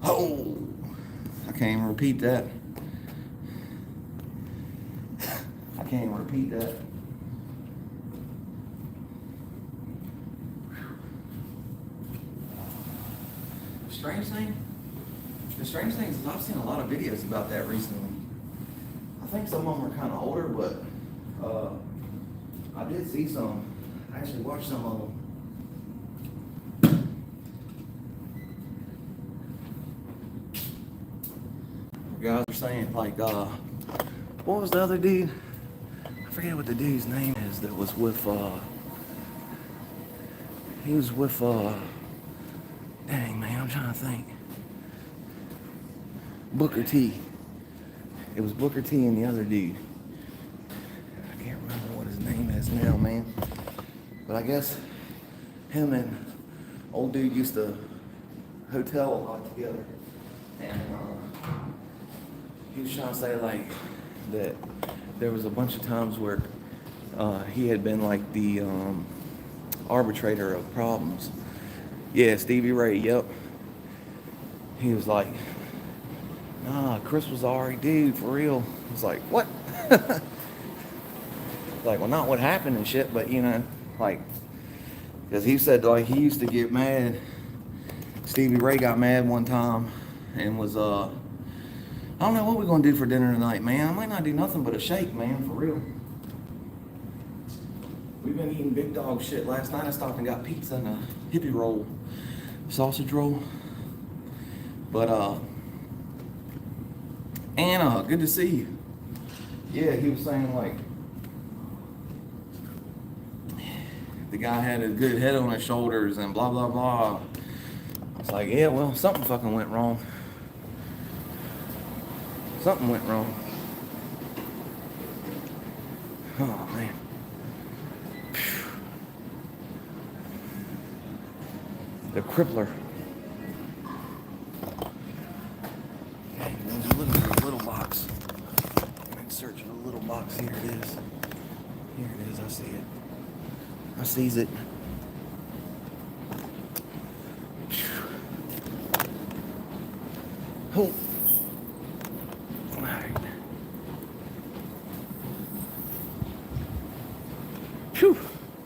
Oh, I can't even repeat that. I can't even repeat that. The strange thing is I've seen a lot of videos about that recently. I think some of them are kind of older, but I did see some. I actually watched some of them. Guys are saying like, what was the other dude? I forget what the dude's name is that was with, he was with, dang man, I'm trying to think. Booker T. It was Booker T and the other dude. I can't remember what his name is now, man. But I guess him and old dude used to hotel a lot together. And he was trying to say like that there was a bunch of times where he had been like the arbitrator of problems. Yeah, Stevie Ray, yep. He was like, nah, Chris was already dude, for real. I was like, what? Like, well, not what happened and shit, but, you know, like, because he said, like, he used to get mad. Stevie Ray got mad one time and was, I don't know what we're going to do for dinner tonight, man. I might not do nothing but a shake, man, for real. We've been eating big dog shit. Last night I stopped and got pizza and a hippie roll, sausage roll. But, Anna, good to see you. Yeah, he was saying like the guy had a good head on his shoulders and blah blah blah. I was like, yeah, well, something fucking went wrong. Something went wrong. Oh man. The crippler. Box. I'm in search of a little box. Here it is. Here it is. I see it. I sees it. Oh. All right. Phew.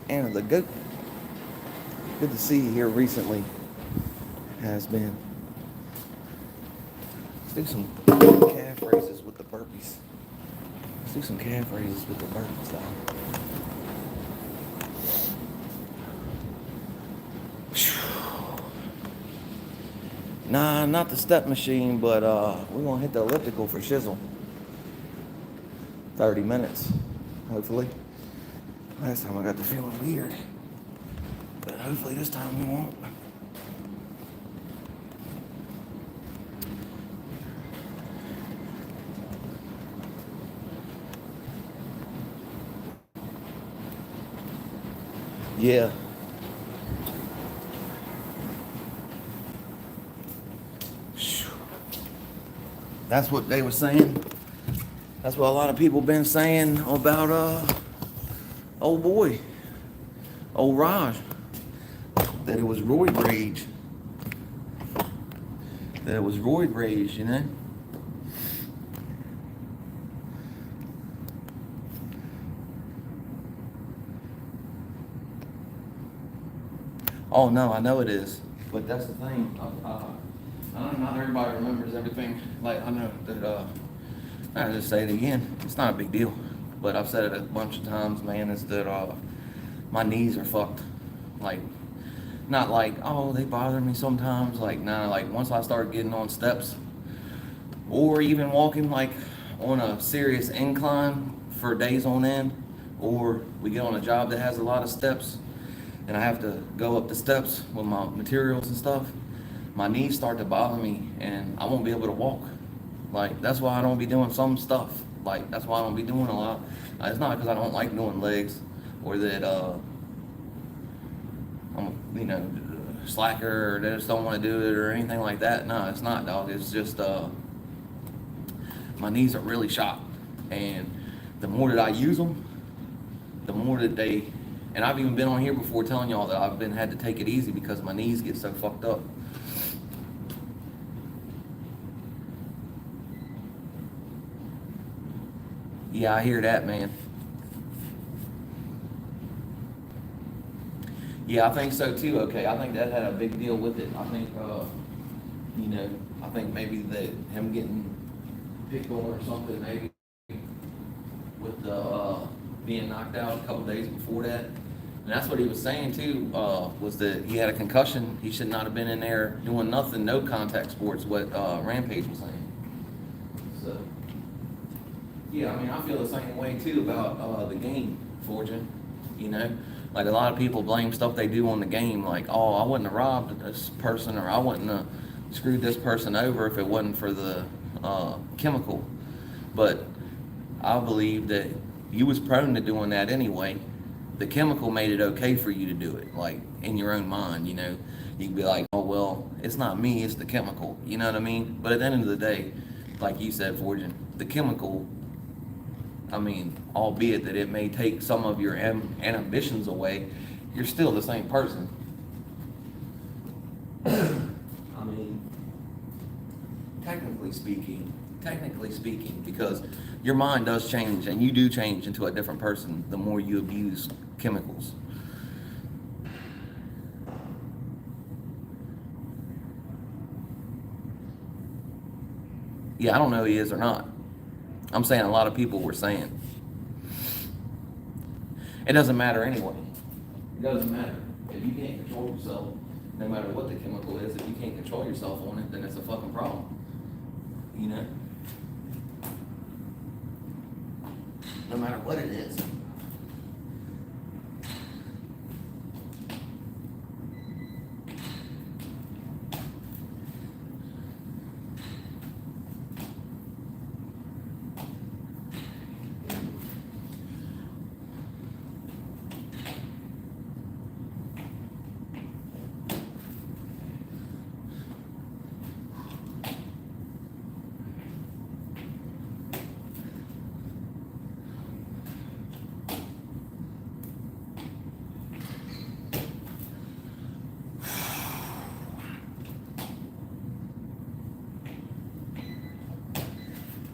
Anna the goat. Good to see you here recently. Has been. Let's do some calf raises with the burpees. Let's do some calf raises with the burpees though. Nah, not the step machine, but we're gonna hit the elliptical for shizzle. 30 minutes, hopefully. Last time I got the feeling weird, but hopefully this time we won't. Yeah. That's what they were saying. That's what a lot of people been saying about old boy, old Raj, that it was roid rage. That it was roid rage, you know? Oh no, I know it is, but that's the thing. I don't know, not everybody remembers everything. Like I know that I just say it again. It's not a big deal, but I've said it a bunch of times, man. Is that my knees are fucked. Like, not like oh they bother me sometimes. Like nah, like once I start getting on steps, or even walking like on a serious incline for days on end, or we get on a job that has a lot of steps, and I have to go up the steps with my materials and stuff. My knees start to bother me, and I won't be able to walk. Like that's why I don't be doing some stuff. Like that's why I don't be doing a lot. It's not because I don't like doing legs, or that I'm slacker, or they just don't want to do it, or anything like that. No, it's not, dog. It's just my knees are really shot, and the more that I use them, the more that they. And I've even been on here before telling y'all that I've had to take it easy because my knees get so fucked up. Yeah, I hear that, man. Yeah, I think so too. Okay, I think that had a big deal with it. I think, I think maybe that him getting picked on or something, maybe with the being knocked out a couple days before that. And that's what he was saying too, was that he had a concussion. He should not have been in there doing nothing, no contact sports, what Rampage was saying. So, yeah, I mean, I feel the same way too about the game, Fortune. You know, like a lot of people blame stuff they do on the game, like, oh, I wouldn't have robbed this person, or I wouldn't have screwed this person over if it wasn't for the chemical. But I believe that you was prone to doing that anyway. The chemical made it okay for you to do it, like in your own mind, you know. You can be like, oh, well, it's not me, it's the chemical, you know what I mean? But at the end of the day, like you said, Fortune, the chemical, I mean, albeit that it may take some of your ambitions away, you're still the same person. I mean, technically speaking, because your mind does change, and you do change into a different person the more you abuse chemicals. Yeah, I don't know if he is or not. I'm saying a lot of people were saying. It doesn't matter anyway. It doesn't matter. If you can't control yourself, no matter what the chemical is, if you can't control yourself on it, then it's a fucking problem. You know? No matter what it is.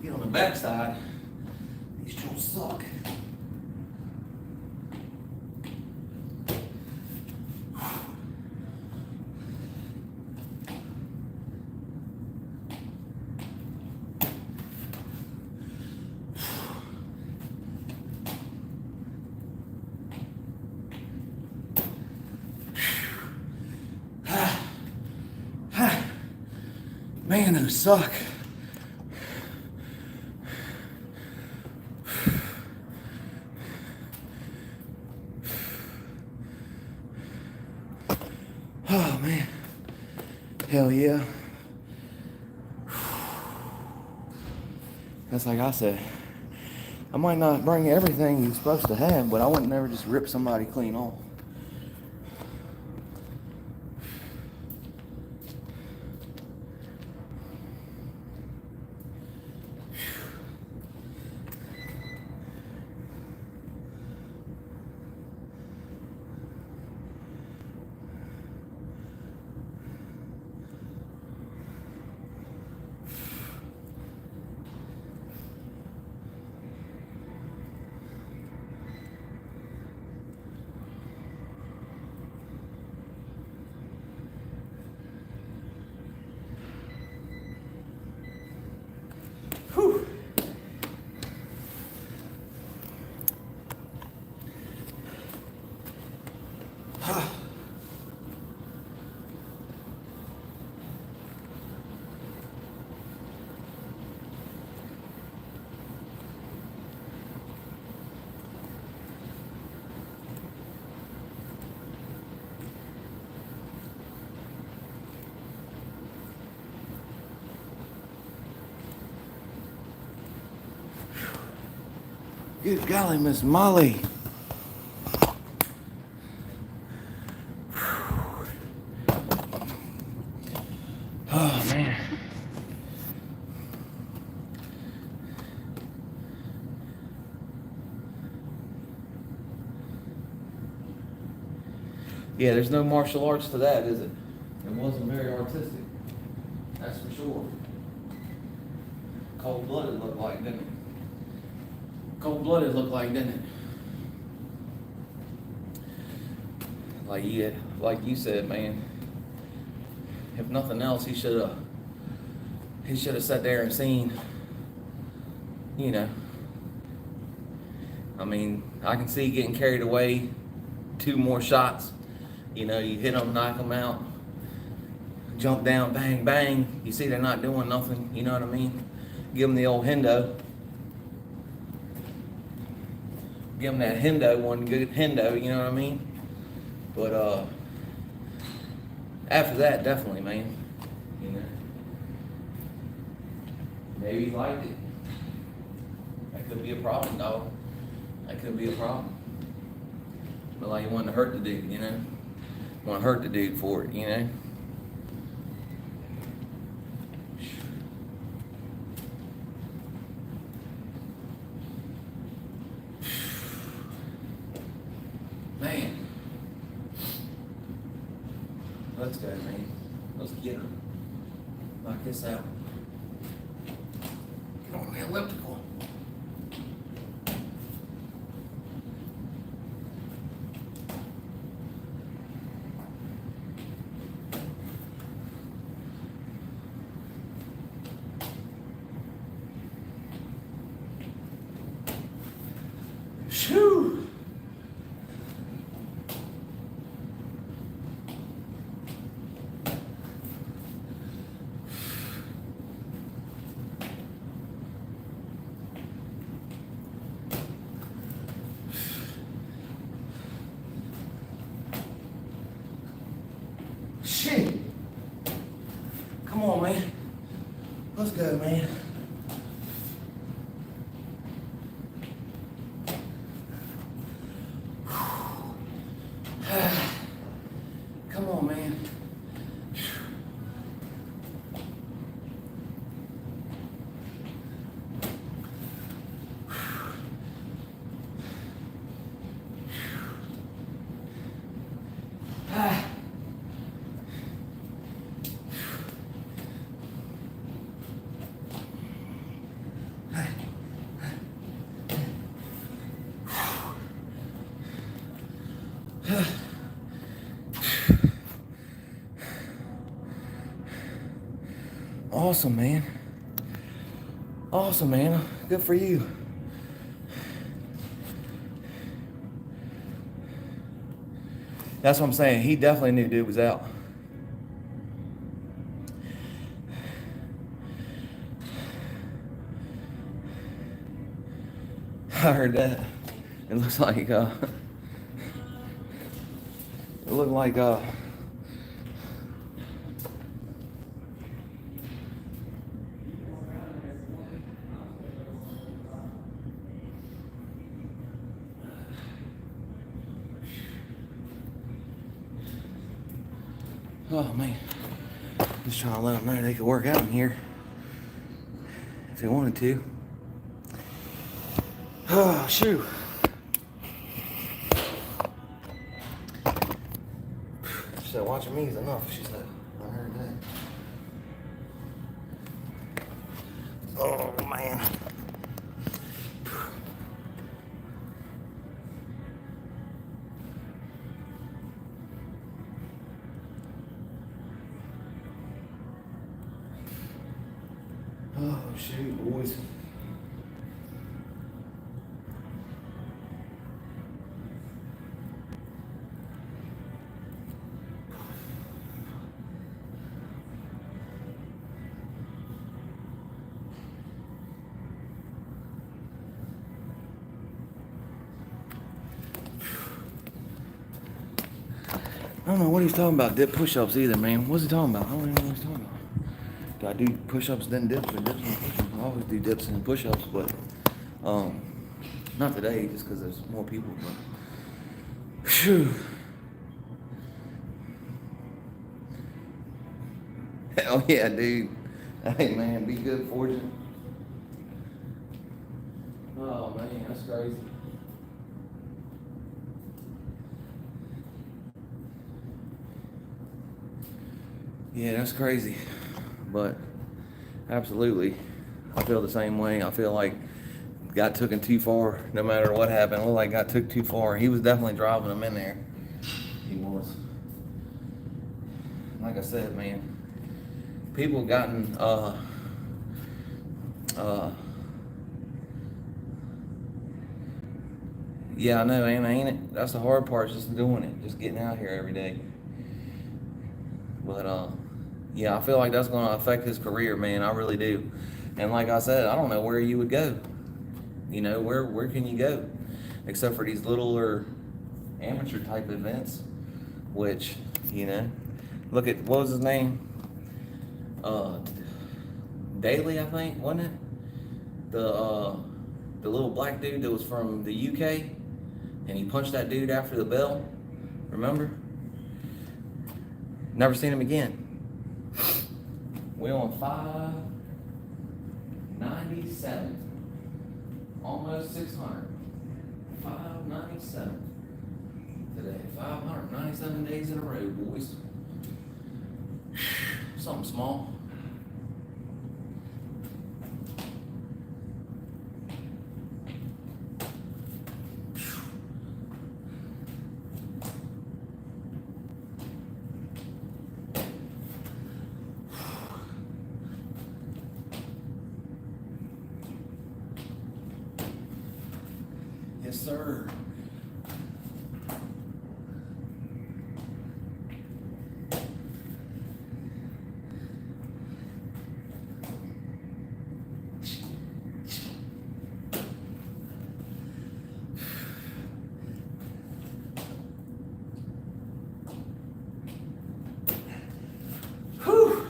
Get on the backside, these tools suck. Man, those suck. Oh man. Hell yeah. That's like I said. I might not bring everything you're supposed to have, but I wouldn't never just rip somebody clean off. Whew. Good golly, Miss Molly. Oh man. Yeah, there's no martial arts to that, is it? It wasn't very artistic. That's for sure. Cold-blooded looked like, didn't it? Cold-blooded looked like, didn't it? Like you said, man. If nothing else, he should have sat there and seen, you know. I mean, I can see getting carried away. 2 more shots. You know, you hit them, knock them out. Jump down, bang, bang. You see they're not doing nothing. You know what I mean? Give them the old hendo. Give them that hendo, one good hendo, you know what I mean? But after that, definitely, man. You know, maybe he liked it. That could be a problem, dog. That could be a problem. But like you wanted to hurt the dude, you know? Want to hurt the dude for it, you know? Man. Let's go, man. Let's get her. Knock this out. Get on the elliptical. Shoo! Shit! Come on, man. Let's go, man. Come on, man. Awesome, man. Awesome, man. Good for you. That's what I'm saying. He definitely knew dude was out. I heard that. It looks like it looked like oh man. Just trying to let them know they could work out in here if they wanted to. Oh shoot. She said watching me is enough, she said. I heard that. Oh man. Oh shoot, boys. I don't know what he's talking about, dip push-ups either, man. What's he talking about? I don't even know what he's talking about. Do I do push-ups then dips or dips and push-ups? I always do dips and push-ups, but not today just because there's more people. But phew. Hell yeah, dude. Hey man, be good fortune. Oh man, that's crazy. Yeah, that's crazy. But absolutely, I feel the same way. I feel like got taken too far. No matter what happened, it looked like got took too far. He was definitely driving them in there. He was. Like I said, man, people gotten yeah, I know, man, ain't it? That's the hard part, just doing it, just getting out here every day. But yeah, I feel like that's gonna affect his career, man. I really do. And like I said, I don't know where you would go. You know, where can you go? Except for these littler amateur type events, which, you know, look at, what was his name? Daly, I think, wasn't it? The little black dude that was from the UK, and he punched that dude after the bell. Remember? Never seen him again. We're on 597. Almost 600. 597 today. 597 days in a row, boys. Something small. Yes, sir. Whew.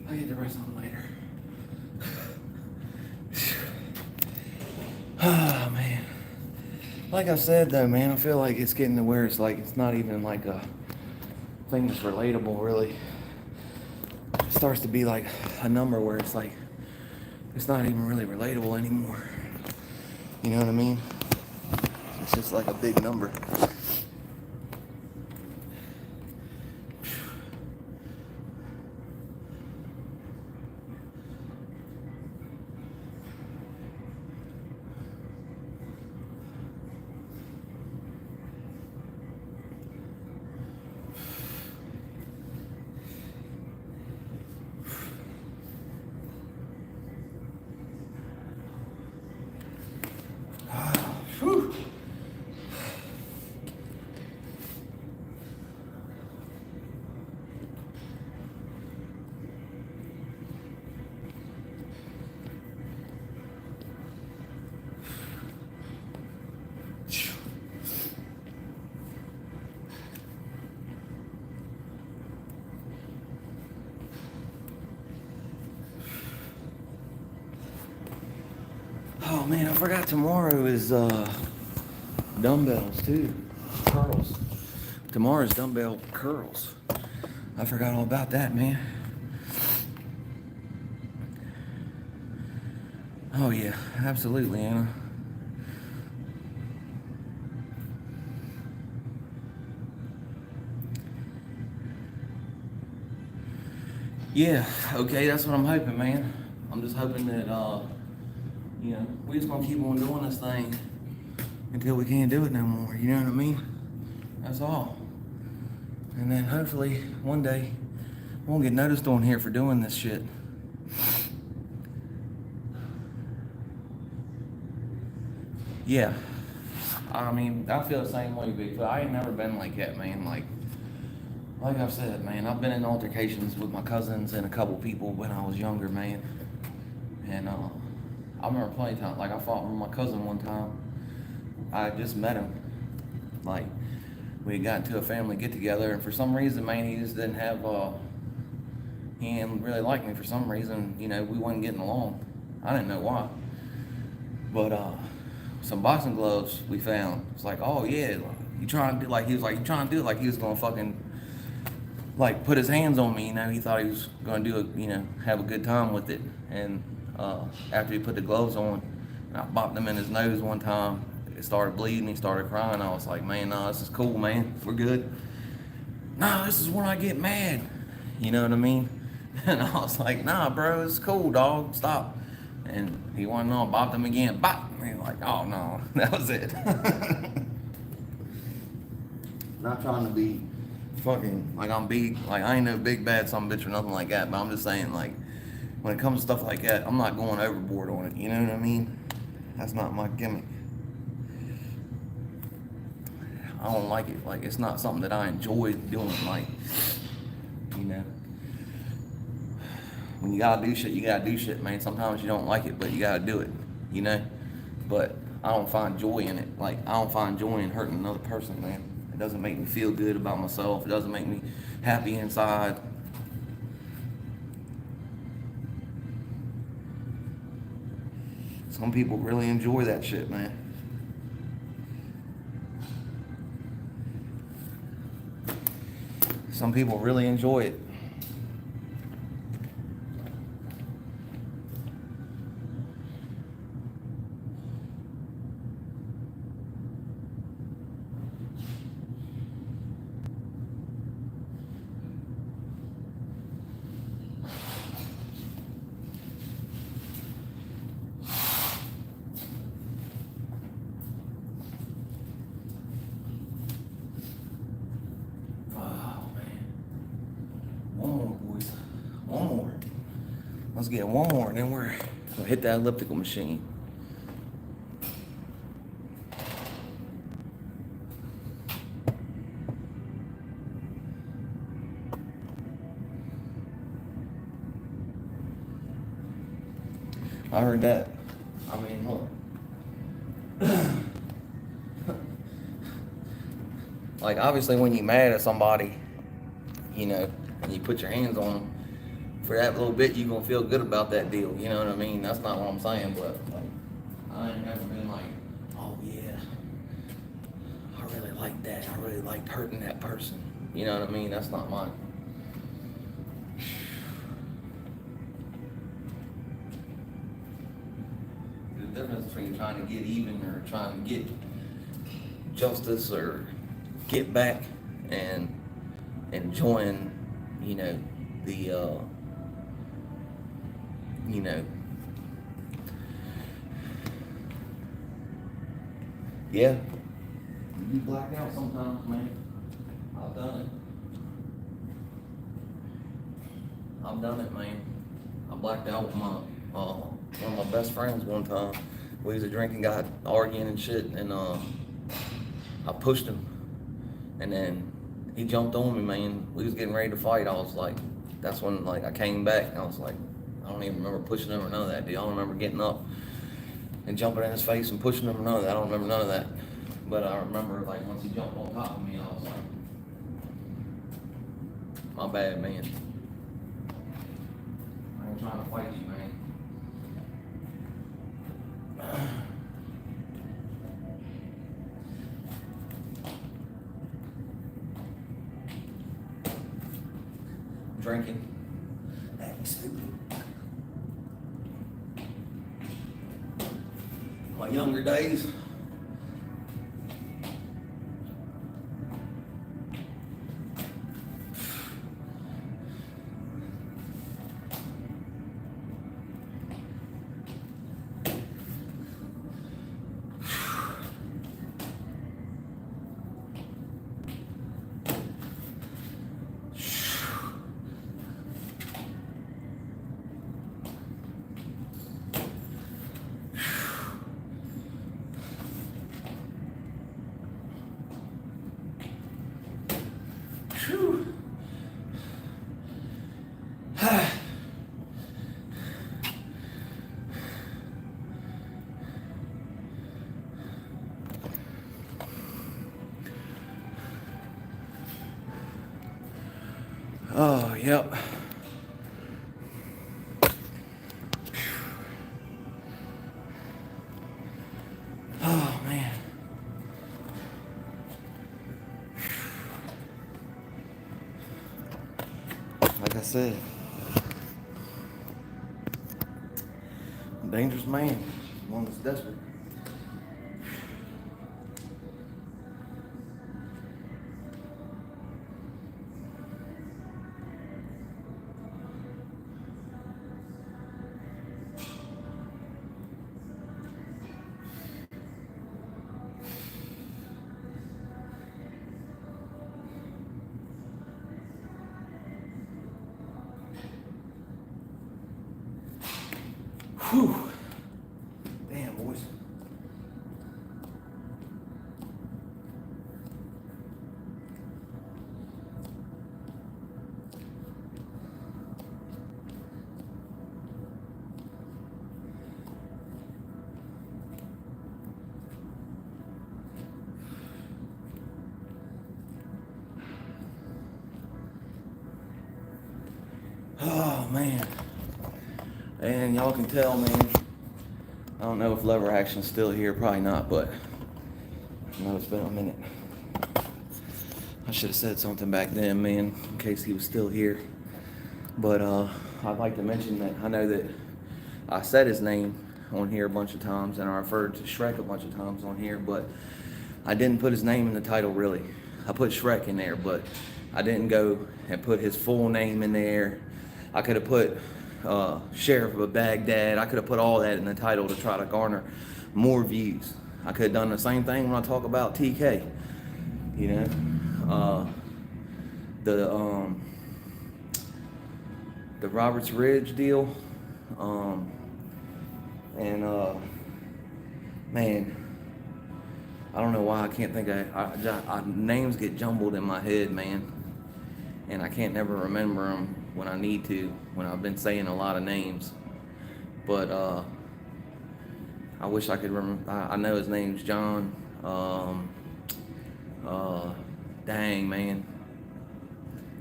I'll get the rest on later. Oh man, like I said though, man, I feel like it's getting to where it's like it's not even like a thing that's relatable, really. It starts to be like a number where it's like it's not even really relatable anymore. You know what I mean? It's just like a big number. Oh man, I forgot tomorrow is dumbbells too. Curls. Tomorrow's dumbbell curls. I forgot all about that, man. Oh yeah, absolutely, Anna. Yeah, okay, that's what I'm hoping, man. I'm just hoping that we just gonna keep on doing this thing until we can't do it no more, you know what I mean? That's all. And then hopefully one day we won't get noticed on here for doing this shit. Yeah. I mean, I feel the same way, Bigfoot. I ain't never been like that, man. Like I've said, man, I've been in altercations with my cousins and a couple people when I was younger, man. And I remember plenty of times, like I fought with my cousin one time. I just met him. Like, we got into a family get together, and for some reason, man, he just didn't have, he didn't really like me for some reason. You know, we wasn't getting along. I didn't know why. But, some boxing gloves we found. It's like, oh yeah, you trying to do, like, he was like, you trying to do it like he was gonna fucking, like, put his hands on me, you know. He thought he was gonna do it, you know, have a good time with it. And after he put the gloves on, I bopped him in his nose one time. It started bleeding, he started crying. I was like, man, nah, this is cool, man, we're good. Nah, this is when I get mad, you know what I mean? And I was like, nah, bro, it's cool, dog, stop. And he wanted to know, bopped him again, bop. And he was like, oh no, that was it. Not trying to be fucking, like I'm big, like I ain't no big bad some bitch or nothing like that, but I'm just saying, like, when it comes to stuff like that, I'm not going overboard on it, you know what I mean? That's not my gimmick. I don't like it, like, it's not something that I enjoy doing, like, you know. When you gotta do shit, you gotta do shit, man. Sometimes you don't like it, but you gotta do it, you know? But I don't find joy in it. Like, I don't find joy in hurting another person, man. It doesn't make me feel good about myself. It doesn't make me happy inside. Some people really enjoy that shit, man. Some people really enjoy it. Let's get one more, and then we're gonna hit that elliptical machine. I heard that. I mean, look. Like, obviously, when you're mad at somebody, you know, and you put your hands on them, for that little bit, you're gonna feel good about that deal. You know what I mean? That's not what I'm saying, but like, I ain't never been like, oh yeah, I really like that. I really liked hurting that person. You know what I mean? That's not mine. The difference between trying to get even or trying to get justice or get back and enjoying, you know, the you know, yeah, you black out sometimes, man. I've done it, man. I blacked out with my one of my best friends one time. We was drinking, got arguing and shit, and I pushed him, and then he jumped on me, man. We was getting ready to fight. I was like, that's when, like, I came back, and I was like, I don't even remember pushing him or none of that, dude. I don't remember getting up and jumping in his face and pushing him or none of that. I don't remember none of that. But I remember, like, once he jumped on top of me, I was like, my bad, man. I ain't trying to fight you, man. drinking. That'd be stupid. My younger days. Whew. Oh, yep. Oh, man. Like I said, dangerous man, one that's desperate. Whew. Damn, boys. Oh, man. And y'all can tell, man, I don't know if lever action's still here, probably not, but I know it's been a minute. I should have said something back then, man, in case he was still here. But I'd like to mention that I know that I said his name on here a bunch of times, and I referred to Shrek a bunch of times on here, but I didn't put his name in the title, really. I put Shrek in there, but I didn't go and put his full name in there. I could have put Sheriff of Baghdad. I could have put all that in the title to try to garner more views. I could have done the same thing when I talk about TK. You know, the Roberts Ridge deal, and man, I don't know why I can't think names get jumbled in my head, man, and I can't never remember them when I need to, when I've been saying a lot of names. But I wish I could remember. I know his name's John. Dang, man,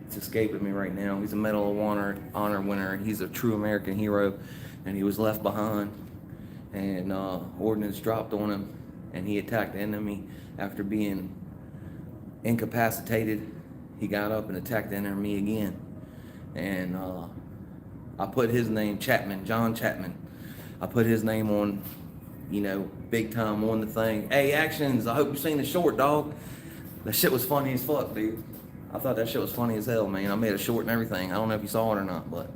it's escaping me right now. He's a Medal of Honor winner, and he's a true American hero. And he was left behind, and ordnance dropped on him, and he attacked the enemy after being incapacitated. He got up and attacked the enemy again. And I put his name, Chapman, John Chapman. I put his name on, you know, big time on the thing. Hey, Actions, I hope you've seen the short, dog. That shit was funny as fuck, dude. I thought that shit was funny as hell, man. I made a short and everything. I don't know if you saw it or not, but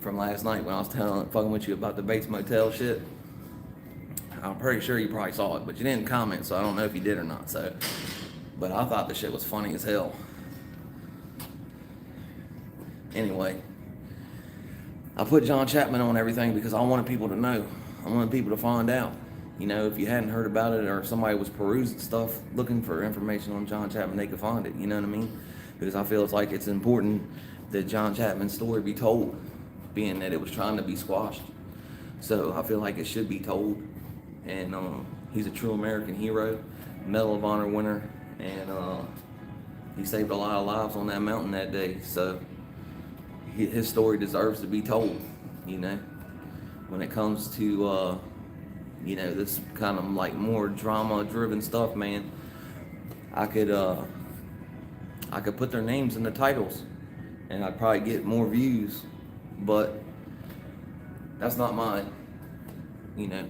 from last night when I was fucking with you about the Bates Motel shit, I'm pretty sure you probably saw it, but you didn't comment, so I don't know if you did or not. So, but I thought the shit was funny as hell. Anyway, I put John Chapman on everything because I wanted people to know. I wanted people to find out. You know, if you hadn't heard about it, or if somebody was perusing stuff, looking for information on John Chapman, they could find it. You know what I mean? Because I feel it's important that John Chapman's story be told, being that it was trying to be squashed. So I feel like it should be told. And he's a true American hero, Medal of Honor winner, and he saved a lot of lives on that mountain that day. So his story deserves to be told, you know. When it comes to, you know, this kind of like more drama-driven stuff, man, I could put their names in the titles, and I'd probably get more views, but that's not mine. You know,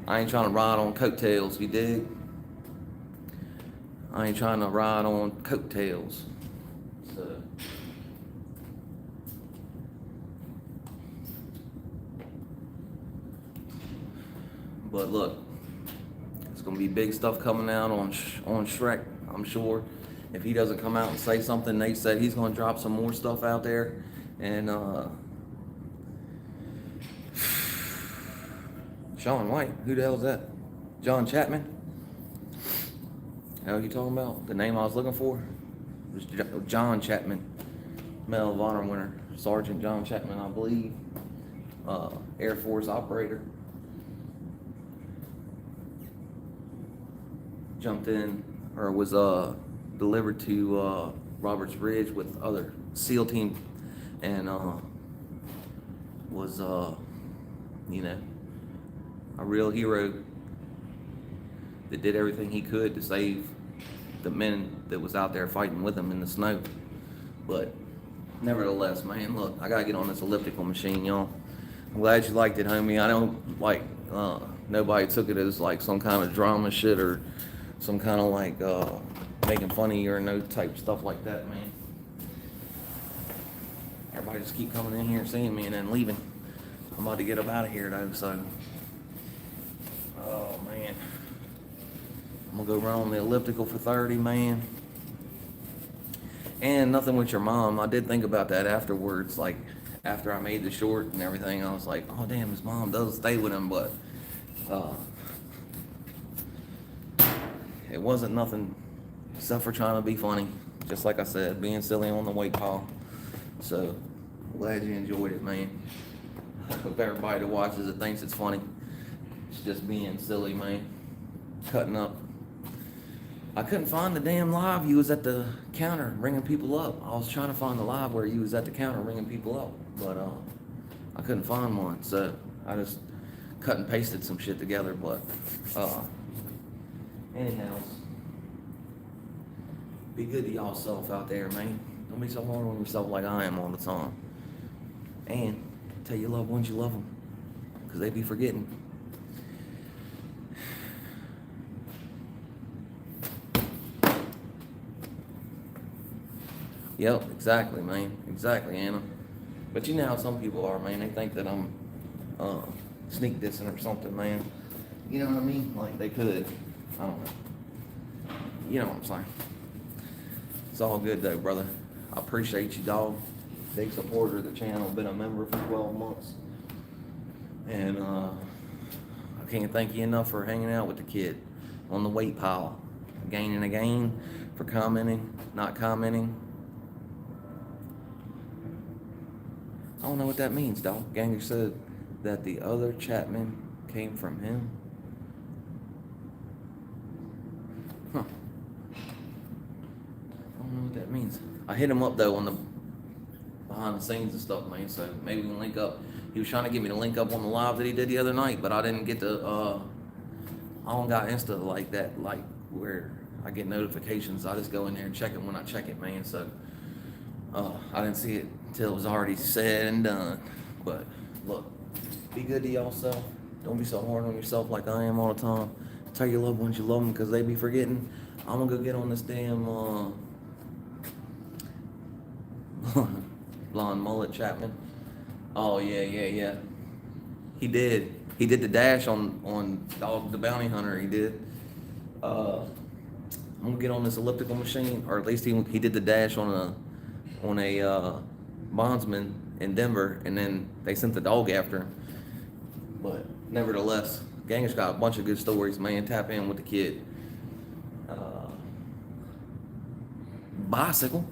I ain't trying to ride on coattails, you dig? I ain't trying to ride on coattails. So, but look, it's gonna be big stuff coming out on Shrek, I'm sure. If he doesn't come out and say something, Nate said he's gonna drop some more stuff out there, and Sean White, who the hell is that? John Chapman? How are you talking about? The name I was looking for was John Chapman, Medal of Honor winner, Sergeant John Chapman, I believe, Air Force operator. Jumped in, or was delivered to Roberts Ridge with other SEAL team, and was you know, a real hero that did everything he could to save the men that was out there fighting with him in the snow. But nevertheless, man, look, I gotta get on this elliptical machine, y'all. I'm glad you liked it, homie. I don't like nobody took it as like some kind of drama shit or some kind of like making fun of you or no type stuff like that, man. Everybody just keep coming in here and seeing me and then leaving. I'm about to get up out of here though, so oh man, I'm gonna go run on the elliptical for 30, man. And nothing with your mom. I did think about that afterwards, like after I made the short and everything. I was like, oh damn, his mom doesn't stay with him, but it wasn't nothing except for trying to be funny. Just like I said, being silly on the weight pile. So glad you enjoyed it, man. I hope everybody that watches it thinks it's funny. It's just being silly, man. Cutting up. I couldn't find the damn live. You was at the counter ringing people up. I was trying to find the live where you was at the counter ringing people up, but I couldn't find one. So I just cut and pasted some shit together. But anyhow, be good to y'all self out there, man. Don't be so hard on yourself like I am all the time. And tell your loved ones you love them, because they be forgetting. Yep, exactly, man. Exactly, Anna. But you know how some people are, man. They think that I'm sneak dissing or something, man. You know what I mean? Like they could. I don't know. You know what I'm saying? It's all good though, brother. I appreciate you, dog. Big supporter of the channel. Been a member for 12 months. And I can't thank you enough for hanging out with the kid on the weight pile. Gaining a gain, for commenting, not commenting. I don't know what that means, dog. Ganger said that the other Chapman came from him. Huh. I don't know what that means. I hit him up though on the behind the scenes and stuff, man. So maybe we can link up. He was trying to get me to link up on the live that he did the other night, but I didn't get to. I don't got Insta like that, like where I get notifications. I just go in there and check it when I check it, man. So I didn't see it until it was already said and done. But look, be good to yourself. Don't be so hard on yourself like I am all the time. Tell your loved ones you love them because they be forgetting. I'm gonna go get on this damn blonde mullet Chapman. Oh yeah. He did the dash on Dog the Bounty Hunter. He did. I'm gonna get on this elliptical machine, or at least he did the dash on a bondsman in Denver, and then they sent the dog after him. But nevertheless, Ganger's got a bunch of good stories, man. Tap in with the kid. Bicycle.